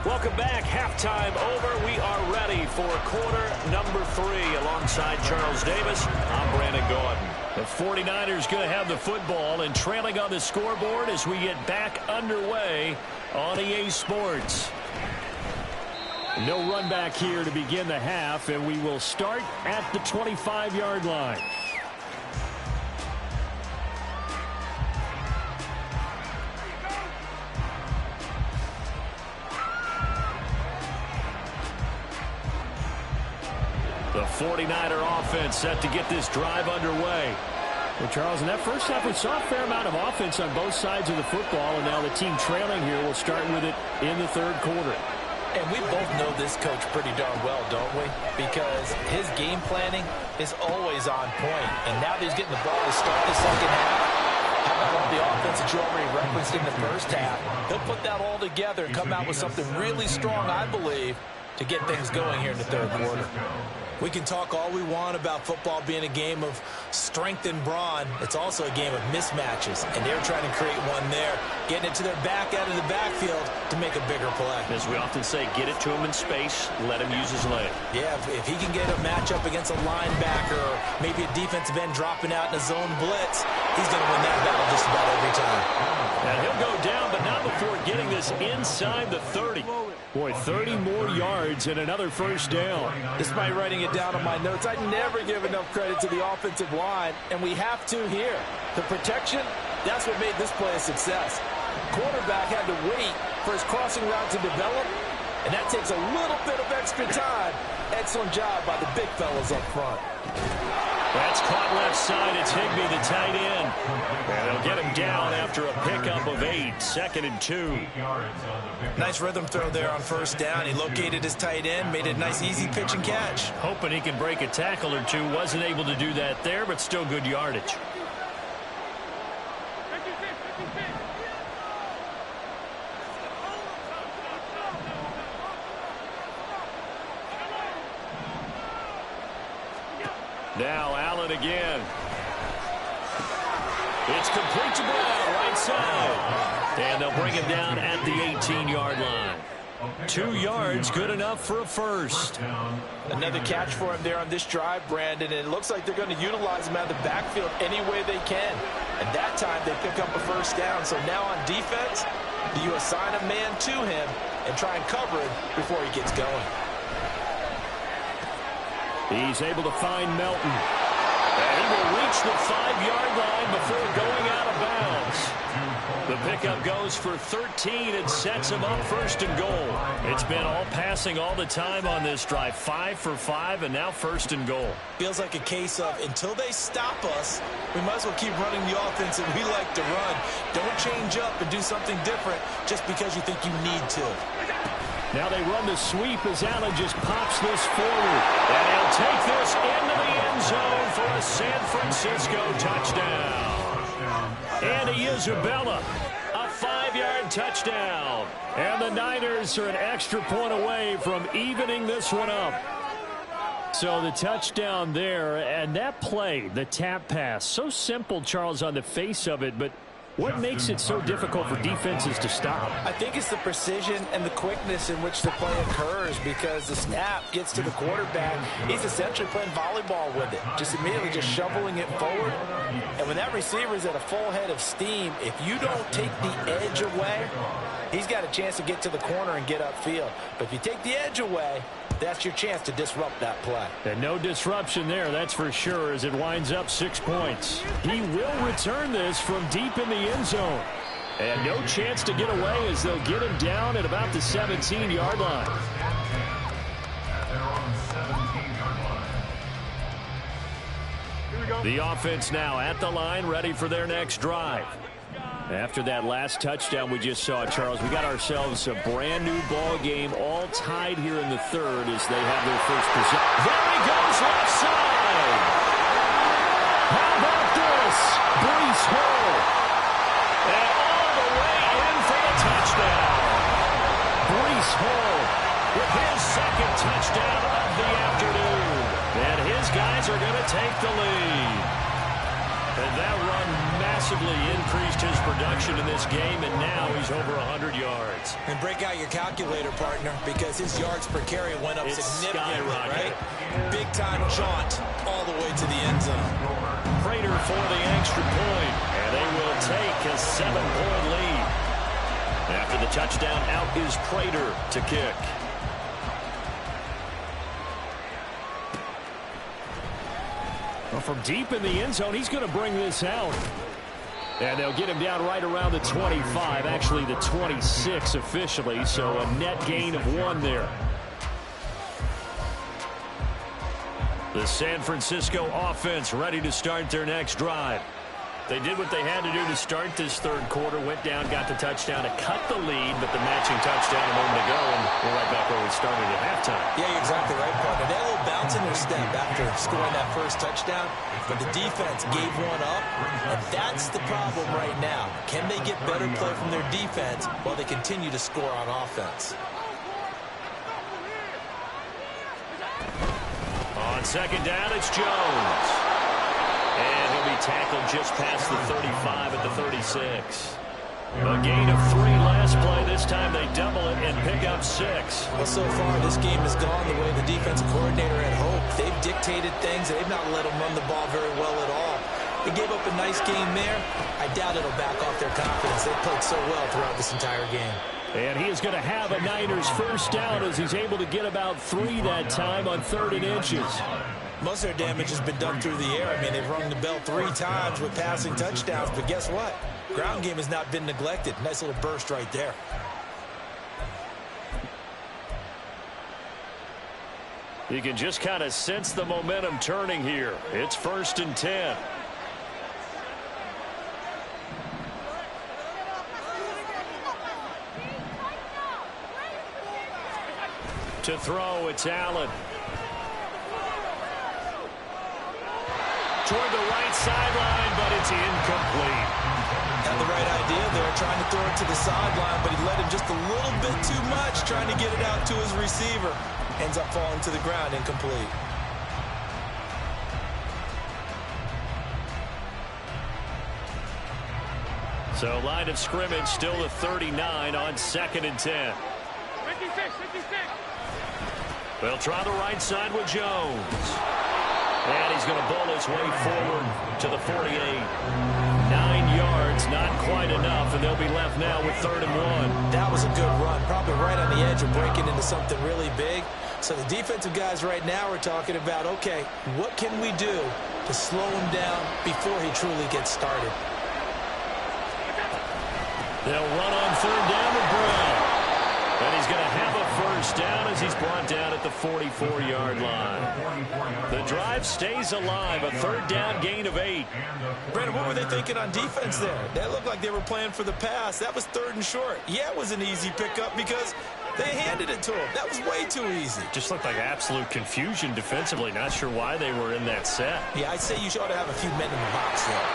S5: Welcome back. Halftime over. We are ready for quarter number 3. Alongside Charles Davis, I'm Brandon Gaudin. The 49ers going to have the football and trailing on the scoreboard as we get back underway on EA Sports. No run back here to begin the half, and we will start at the 25-yard line. The 49er offense set to get this drive underway. Well, Charles, in that first half, we saw a fair amount of offense on both sides of the football, and now the team trailing here will start with it in the third quarter.
S9: And we both know this coach pretty darn well, don't we? Because his game planning is always on point. And now that he's getting the ball to start the second half, how about all the offense that you already referenced in the first half? He'll put that all together and come out with something really strong, I believe, to get things going here in the third quarter.
S8: We can talk all we want about football being a game of strength and brawn. It's also a game of mismatches, and they're trying to create one there, getting it to their back out of the backfield to make a bigger play.
S5: As we often say, get it to him in space, let him use his leg.
S8: Yeah, if he can get a matchup against a linebacker or maybe a defensive end dropping out in a zone blitz, he's going to win that battle just about every time.
S5: And he'll go down, but not before getting this inside the 30. Boy, 30 more yards and another first down.
S9: Despite writing it down on my notes, I never give enough credit to the offensive line, and we have to here. The protection, that's what made this play a success. Quarterback had to wait for his crossing route to develop, and that takes a little bit of extra time. Excellent job by the big fellas up front.
S5: That's caught left side. It's Higbee, the tight end. And they'll get him down after a pickup of 8. 2nd and 2.
S8: Nice rhythm throw there on first down. He located his tight end, made it a nice easy pitch and catch.
S5: Hoping he can break a tackle or two. Wasn't able to do that there, but still good yardage. Now Allen again. It's complete to Brown, right side. And they'll bring him down at the 18-yard line. 2 yards, good enough for a first.
S9: Another catch for him there on this drive, Brandon. And it looks like they're going to utilize him out of the backfield any way they can. And that time they pick up a first down. So now on defense, do you assign a man to him and try and cover him before he gets going?
S5: He's able to find Melton. And he will reach the 5-yard line before going out of bounds. The pickup goes for 13 and sets him up first and goal. It's been all passing all the time on this drive. 5 for 5 and now first and goal.
S8: Feels like a case of until they stop us, we might as well keep running the offense that we like to run. Don't change up and do something different just because you think you need to.
S5: Now they run the sweep as Allen just pops this forward. And he'll take this into the end zone for a San Francisco touchdown. Andy Isabella, a 5-yard touchdown. And the Niners are an extra point away from evening this one up. So the touchdown there, and that play, the tap pass, so simple, Charles, on the face of it, but what makes it so difficult for defenses to stop?
S9: I think it's the precision and the quickness in which the play occurs, because the snap gets to the quarterback. He's essentially playing volleyball with it, just immediately just shoveling it forward. And when that receiver is at a full head of steam, if you don't take the edge away, he's got a chance to get to the corner and get upfield. But if you take the edge away, that's your chance to disrupt that play.
S5: And no disruption there, that's for sure, as it winds up 6 points. He will return this from deep in the end zone. And no chance to get away as they'll get him down at about the 17-yard line. The offense now at the line, ready for their next drive. After that last touchdown we just saw, Charles, we got ourselves a brand new ball game, all tied here in the third as they have their first possession. There he goes, left side. How about this? Breece Hall. And That run massively increased his production in this game, and now he's over 100 yards.
S8: And break out your calculator, partner, because his yards per carry went up significantly, right? Big-time jaunt all the way to the end zone.
S5: Prater for the extra point, and they will take a 7-point lead. After the touchdown, out is Prater to kick. Well, from deep in the end zone, he's going to bring this out. And they'll get him down right around the 25, actually the 26 officially, so a net gain of 1 there. The San Francisco offense ready to start their next drive. They did what they had to do to start this third quarter, went down, got the touchdown to cut the lead, but the matching touchdown a moment ago, and we're right back where we started at halftime.
S8: Yeah, you're exactly right, partner. They had a little bounce in their step after scoring that first touchdown, but the defense gave one up, and that's the problem right now. Can they get better play from their defense while they continue to score on offense?
S5: On second down, it's Jones. And he'll be tackled just past the 35 at the 36. A gain of 3 last play. This time they double it and pick up 6.
S8: Well, so far this game has gone the way the defensive coordinator had hoped. They've dictated things. They've not let them run the ball very well at all. They gave up a nice game there. I doubt it'll back off their confidence. They've played so well throughout this entire game.
S5: And he is going to have a Niners first down as he's able to get about 3 that time on 3rd and inches.
S8: Most of their damage has been done through the air. I mean, they've rung the bell 3 times with passing touchdowns, but guess what? Ground game has not been neglected. Nice little burst right there.
S5: You can just kind of sense the momentum turning here. It's 1st and 10. To throw, it's Allen. Toward the right sideline, but it's incomplete.
S8: Had the right idea there, trying to throw it to the sideline, but he let him just a little bit too much, trying to get it out to his receiver. Ends up falling to the ground, incomplete.
S5: So line of scrimmage still the 39 on 2nd and 10.
S7: 56.
S5: They'll try the right side with Jones. And he's going to bowl his way forward to the 48. 9 yards, not quite enough, and they'll be left now with 3rd and 1.
S8: That was a good run, probably right on the edge of breaking into something really big. So the defensive guys right now are talking about, okay, what can we do to slow him down before he truly gets started?
S5: They'll run on 3rd down with Brown. And he's going to have a first down as he's brought down at the 44-yard line. The drive stays alive, a 3rd down gain of 8.
S8: Brandon, what were they thinking on defense there? That looked like they were playing for the pass. That was 3rd and short. Yeah, it was an easy pickup because they handed it to him. That was way too easy.
S5: Just looked like absolute confusion defensively. Not sure why they were in that set.
S8: Yeah, I'd say you ought to have a few men in the box there.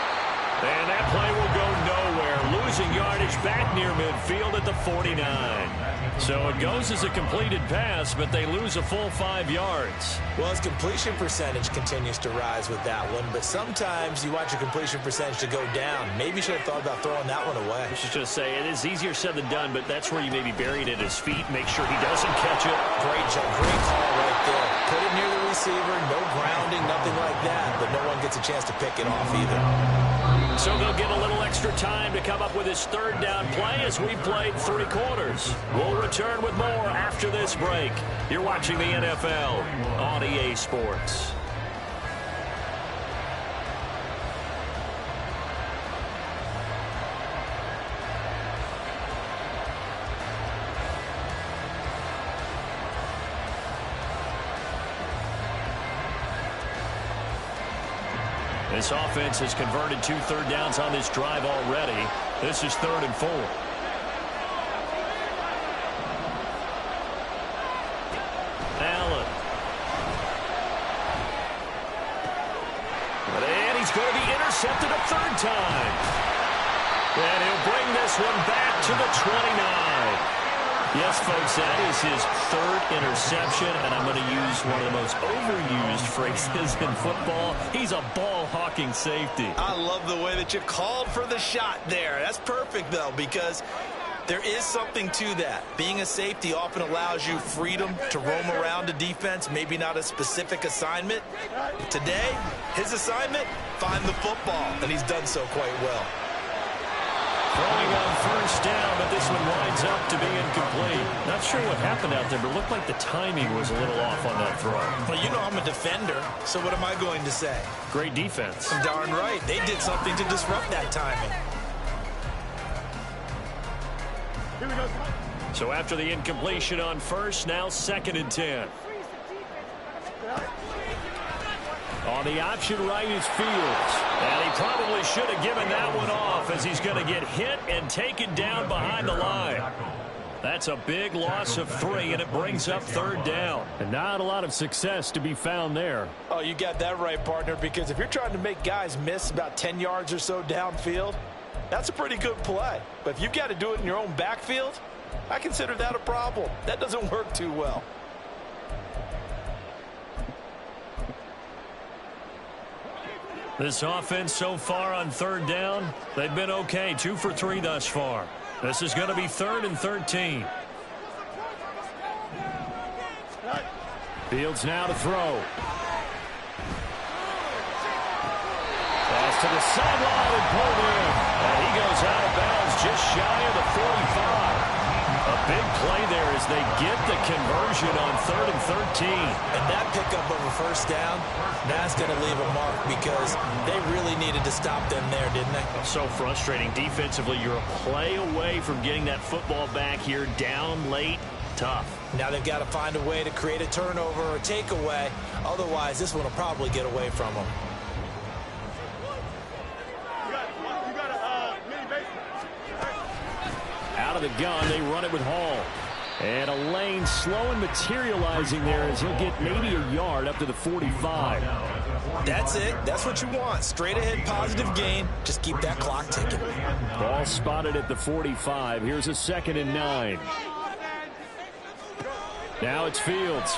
S5: And that play will go nowhere. Losing yardage back near midfield at the 49. So it goes as a completed pass, but they lose a full 5 yards.
S8: Well, his completion percentage continues to rise with that one, but sometimes you want your completion percentage to go down. Maybe you should have thought about throwing that one away.
S5: I should just say it is easier said than done, but that's where you maybe bury it at his feet. Make sure he doesn't catch it.
S8: Great job. Great call right there. Put it near the receiver, no grounding, nothing like that, but no one gets a chance to pick it off either.
S5: So they'll get a little extra time to come up with his 3rd down play as we played 3 quarters. We'll return with more after this break. You're watching the NFL on EA Sports. This offense has converted 2 third downs on this drive already. This is 3rd and 4. Allen. And he's going to be intercepted a 3rd time. And he'll bring this one back to the 29. Yes, folks, that is his third interception, and I'm going to use one of the most overused phrases in football. He's a ball-hawking safety.
S8: I love the way that you called for the shot there. That's perfect, though, because there is something to that. Being a safety often allows you freedom to roam around a defense, maybe not a specific assignment. Today, his assignment, find the football, and he's done so quite well.
S5: Throwing on first down, but this one winds up to be incomplete. Not sure what happened out there, but it looked like the timing was a little off on that throw.
S8: Well, you know I'm a defender, so what am I going to say?
S5: Great defense.
S8: Darn right. They did something to disrupt that timing.
S5: So after the incompletion on first, now 2nd and 10. On the option right is Fields. And he probably should have given that one off as he's going to get hit and taken down behind the line. That's a big loss of 3, and it brings up 3rd down. And not a lot of success to be found there.
S9: Oh, you got that right, partner, because if you're trying to make guys miss about 10 yards or so downfield, that's a pretty good play. But if you've got to do it in your own backfield, I consider that a problem. That doesn't work too well.
S5: This offense so far on 3rd down, they've been okay. 2 for 3 thus far. This is going to be 3rd and 13. Fields now to throw. Pass to the sideline and pulled in. And he goes out of bounds just shy of the 45. A big play there as they get the conversion on 3rd and 13.
S8: And that pickup of a first down, that's going to leave a mark because they really needed to stop them there, didn't they?
S5: So frustrating. Defensively, you're a play away from getting that football back here down late. Tough.
S8: Now they've got to find a way to create a turnover or a takeaway. Otherwise, this one will probably get away from them.
S5: Out of the gun, they run it with Hall. And a lane slow and materializing there as he'll get maybe a yard up to the 45.
S8: That's it. That's what you want. Straight ahead positive gain. Just keep that clock ticking.
S5: Ball spotted at the 45. Here's a 2nd and 9. Now it's Fields.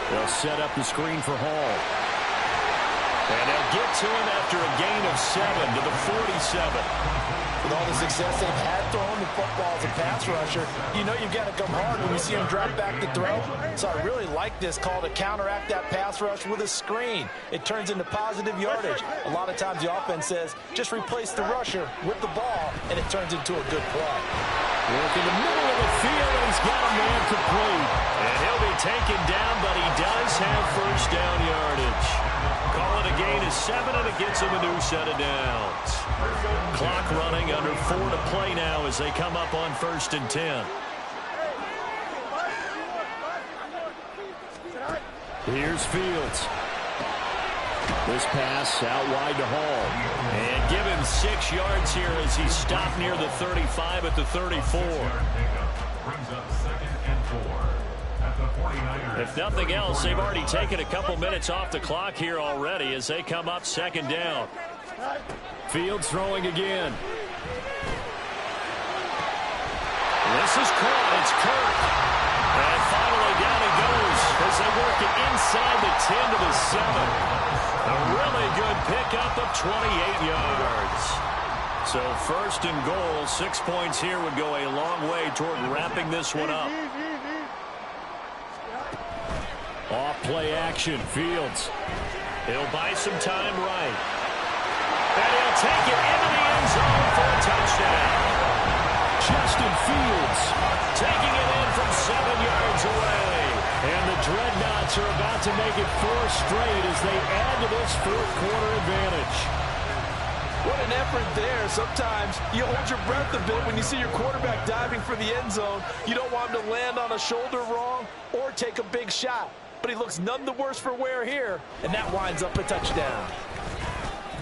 S5: They'll set up the screen for Hall. And they'll get to him after a gain of 7 to the 47.
S9: With all the success they've had throwing the football as a pass rusher, you know you've got to come hard when you see him drop back to throw. So I really like this call to counteract that pass rush with a screen. It turns into positive yardage. A lot of times the offense says, just replace the rusher with the ball, and it turns into a good play.
S5: Work in the middle of the field, and he's got a man complete. And he'll be taken down, but he does have first down yardage. Call it a gain of 7, and it gets him a new set of downs. Clock running, under 4 to play now as they come up on 1st and 10. Here's Fields. This pass out wide to Hall. And give him 6 yards here as he stopped near the 35 at the 34. If nothing else, they've already taken a couple minutes off the clock here already as they come up 2nd down. Fields throwing again. This is caught. It's Kirk. And finally down he goes as they work it inside the 10 to the 7. A really good pickup of 28 yards. So 1st and goal, 6 points here would go a long way toward wrapping this one up. Off play action, Fields. He'll buy some time right. And he'll take it into the end zone for a touchdown. Justin Fields taking it in from 7 yards away. And the Dreadnoughts are about to make it 4 straight as they add to this 4th quarter advantage.
S9: What an effort there. Sometimes you hold your breath a bit when you see your quarterback diving for the end zone. You don't want him to land on a shoulder wrong or take a big shot. But he looks none the worse for wear here, and that winds up a touchdown.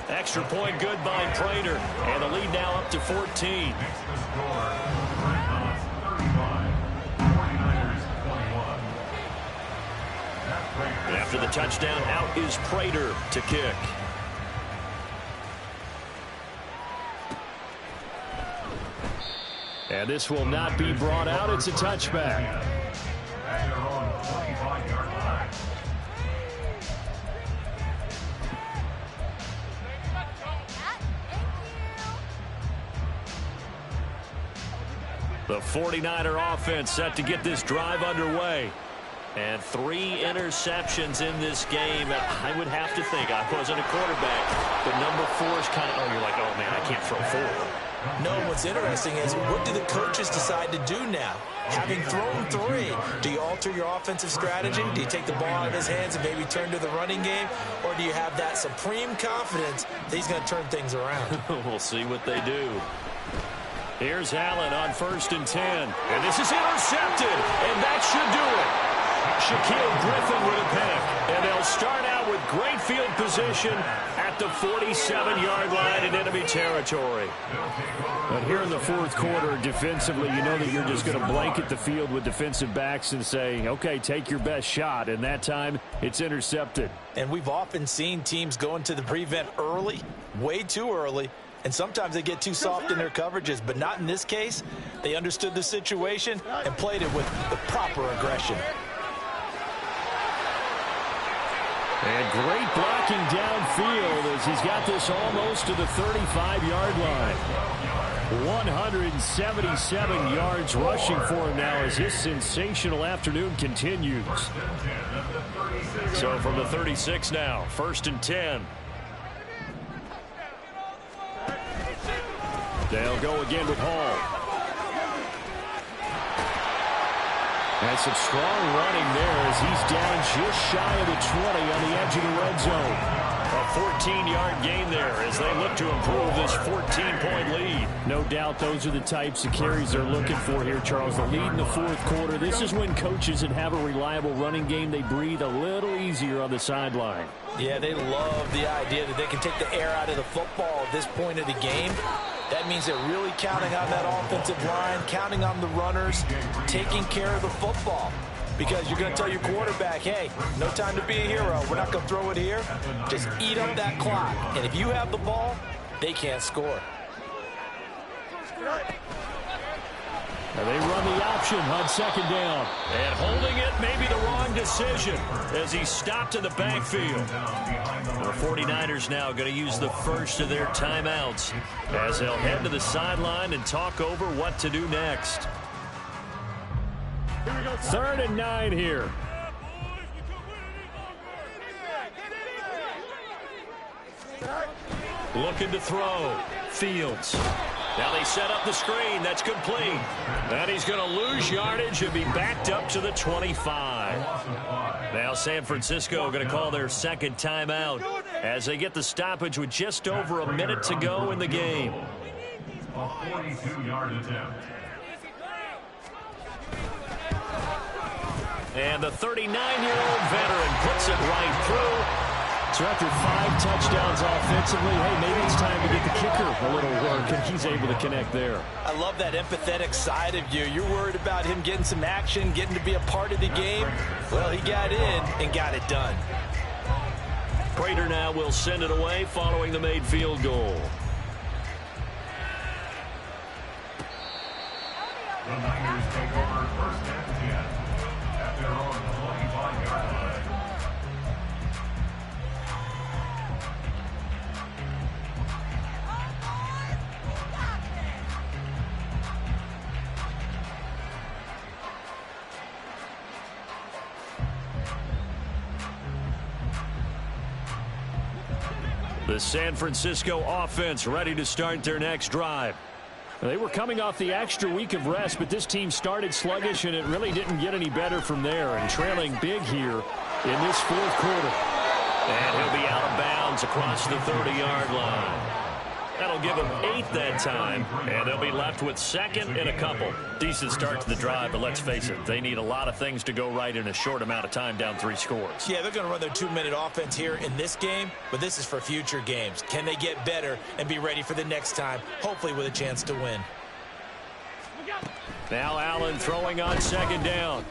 S5: Extra point good by Prater, and the lead now up to 14. After the touchdown, out is Prater to kick. And this will not be brought out. It's a touchback.
S6: At their own 25-yard line.
S5: The 49er offense set to get this drive underway. And 3 interceptions in this game. I would have to think, I wasn't a quarterback, but number 4 is kind of, you're like, oh, man, I can't throw 4.
S8: No, what's interesting is what do the coaches decide to do now? Having thrown 3, do you alter your offensive strategy? Do you take the ball out of his hands and maybe turn to the running game? Or do you have that supreme confidence that he's going to turn things around?
S5: We'll see what they do. Here's Allen on 1st and 10. And this is intercepted. And that should do it. Shaquille Griffin with a pick. And they'll start out with great field position at the 47-yard line in enemy territory. But here in the 4th quarter, defensively, you know that you're just going to blanket the field with defensive backs and say, okay, take your best shot. And that time, it's intercepted.
S8: And we've often seen teams go into the prevent early, way too early. And sometimes they get too soft in their coverages, but not in this case. They understood the situation and played it with the proper aggression.
S5: And great blocking downfield as he's got this almost to the 35-yard line. 177 yards rushing for him now as his sensational afternoon continues. So from the 36 now, 1st and 10. They'll go again with Hall. And some strong running there as he's down just shy of the 20 on the edge of the red zone. A 14-yard gain there as they look to improve this 14-point lead. No doubt those are the types of carries they're looking for here, Charles. The lead in the 4th quarter. This is when coaches that have a reliable running game, they breathe a little easier on the sideline.
S8: Yeah, they love the idea that they can take the air out of the football at this point of the game. That means they're really counting on that offensive line, counting on the runners, taking care of the football. Because you're going to tell your quarterback, hey, no time to be a hero. We're not going to throw it here. Just eat up that clock. And if you have the ball, they can't score.
S5: And they run the option on 2nd down. And holding it may be the wrong decision as he stopped in the backfield. The 49ers now going to use the first of their timeouts as they'll head to the sideline and talk over what to do next. 3rd and 9 here. Looking to throw. Fields. Now they set up the screen. That's complete. And he's going to lose yardage and be backed up to the 25. Now San Francisco going to call their 2nd timeout as they get the stoppage with just over a minute to go in the game.
S6: A 42-yard attempt.
S5: And the 39-year-old veteran puts it right through. So after 5 touchdowns offensively, hey, maybe it's time to get the kicker a little work, and he's able to connect there.
S8: I love that empathetic side of you. You're worried about him getting some action, getting to be a part of the game. Well, he got in and got it done.
S5: Prater now will send it away following the made field goal.
S6: The Niners take over 1st and 10 at their own 25-yard line.
S5: The San Francisco offense ready to start their next drive. They were coming off the extra week of rest, but this team started sluggish, and it really didn't get any better from there. And trailing big here in this 4th quarter. And he'll be out of bounds across the 30-yard line. That'll give them 8 that time, and they'll be left with 2nd and a couple. Decent start to the drive, but let's face it, they need a lot of things to go right in a short amount of time, down 3 scores.
S8: Yeah, they're going to run their 2-minute offense here in this game, but this is for future games. Can they get better and be ready for the next time, hopefully with a chance to win?
S5: Now Allen throwing on 2nd down.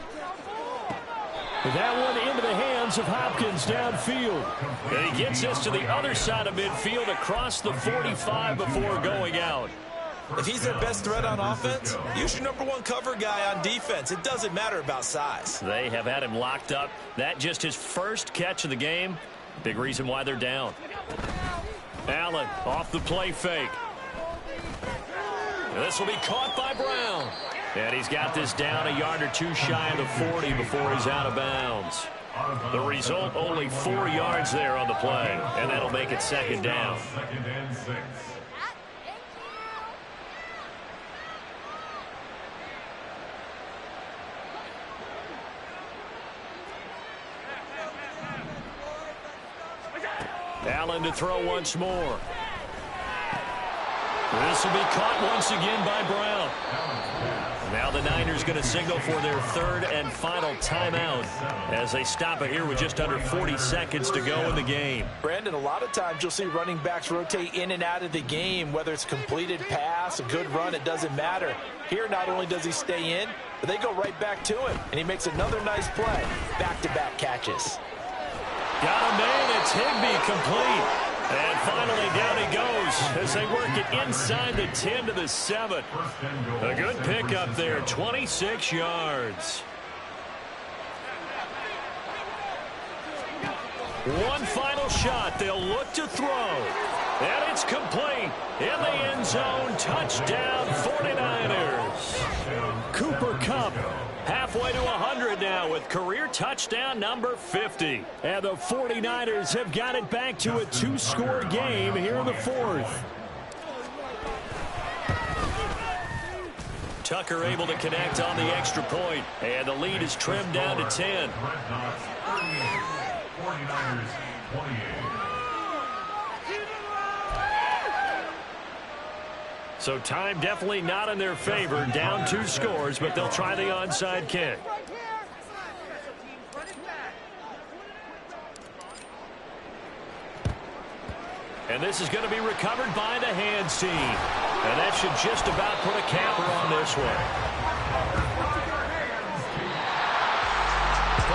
S5: That one into the hands of Hopkins downfield. And he gets this to the other side of midfield across the 45 before going out.
S8: If he's their best threat on offense, use your #1 cover guy on defense. It doesn't matter about size.
S5: They have had him locked up. That just his first catch of the game. Big reason why they're down. Allen off the play fake. This will be caught by Brown. And he's got this down a yard or two shy of the 40 before he's out of bounds. The result, only 4 yards there on the play. And that'll make it second down.
S6: Second and 6.
S5: Allen to throw once more. This will be caught once again by Brown. Now the Niners going to signal for their 3rd and final timeout as they stop it here with just under 40 seconds to go in the game.
S9: Brandon, a lot of times you'll see running backs rotate in and out of the game, whether it's a completed pass, a good run, it doesn't matter. Here, not only does he stay in, but they go right back to him, and he makes another nice play. Back-to-back catches.
S5: Got a man, it's Higbee complete. And finally down he goes as they work it inside the 10 to the 7. A good pickup there, 26 yards. One final shot, they'll look to throw. And it's complete in the end zone. Touchdown 49ers. Cooper Kupp halfway to 100 now with career touchdown number 50. And the 49ers have got it back to a 2-score game here in the 4th. Tucker able to connect on the extra point. And the lead is trimmed down to 10.
S6: 49ers 28.
S5: So time definitely not in their favor. Down 2 scores, but they'll try the onside kick. And this is going to be recovered by the hands team. And that should just about put a capper on this one.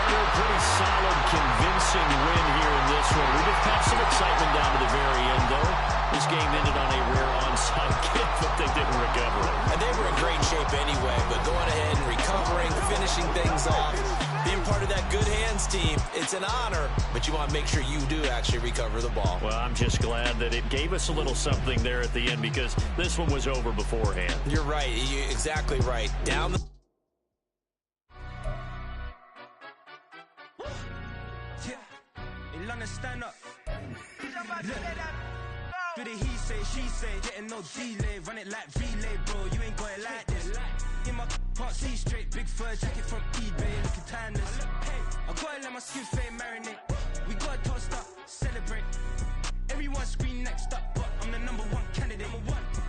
S5: A pretty solid, convincing win here in this one. We just had some excitement down to the very end, though. This game ended on a rare onside kick, but they didn't recover it.
S8: And they were in great shape anyway, but going ahead and recovering, finishing things off, being part of that good hands team, it's an honor, but you want to make sure you do actually recover the ball.
S5: Well, I'm just glad that it gave us a little something there at the end because this one was over beforehand.
S8: You're right. You're exactly right. Down the...
S12: Stand up. Do the he say, she say, getting no delay, run it like relay, bro. You ain't got it like this. In my can't see straight, big fur jacket from eBay, looking timeless. I gotta let my skin fade marinate. We gotta toast up, celebrate. Everyone scream next up, but I'm the #1 candidate.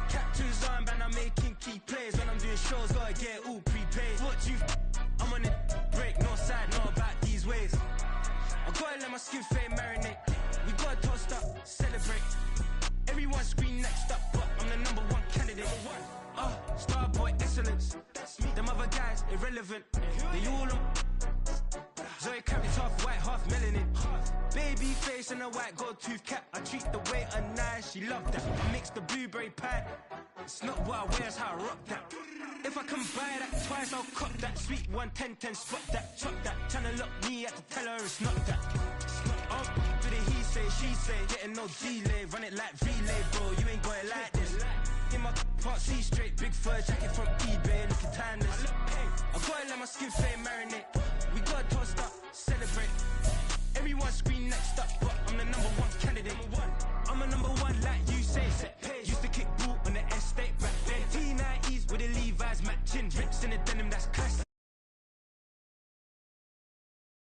S12: Captain's armband, I'm making key plays. When I'm doing shows, gotta get all prepaid. What you I'm on it, break, no side, no about these ways. I gotta let my skin fade marinate. We gotta toast up, celebrate. Everyone scream next up, but I'm the #1 candidate. Starboy excellence. Them other guys irrelevant. They all on. Zoe carries half white, half melanin. Baby face and a white gold tooth cap. I treat the waiter nice, she loved that. I mix the blueberry pie. It's not what I wear, it's how I rock that. If I can buy that twice, I'll cop that. Sweet 110, spot that, chop that. Tryna lock me, I have to tell her it's not that. Do the he say, she say, getting no delay, run it like relay, bro. You ain't got it like this. In my can't see straight, big fur jacket from eBay, looking timeless.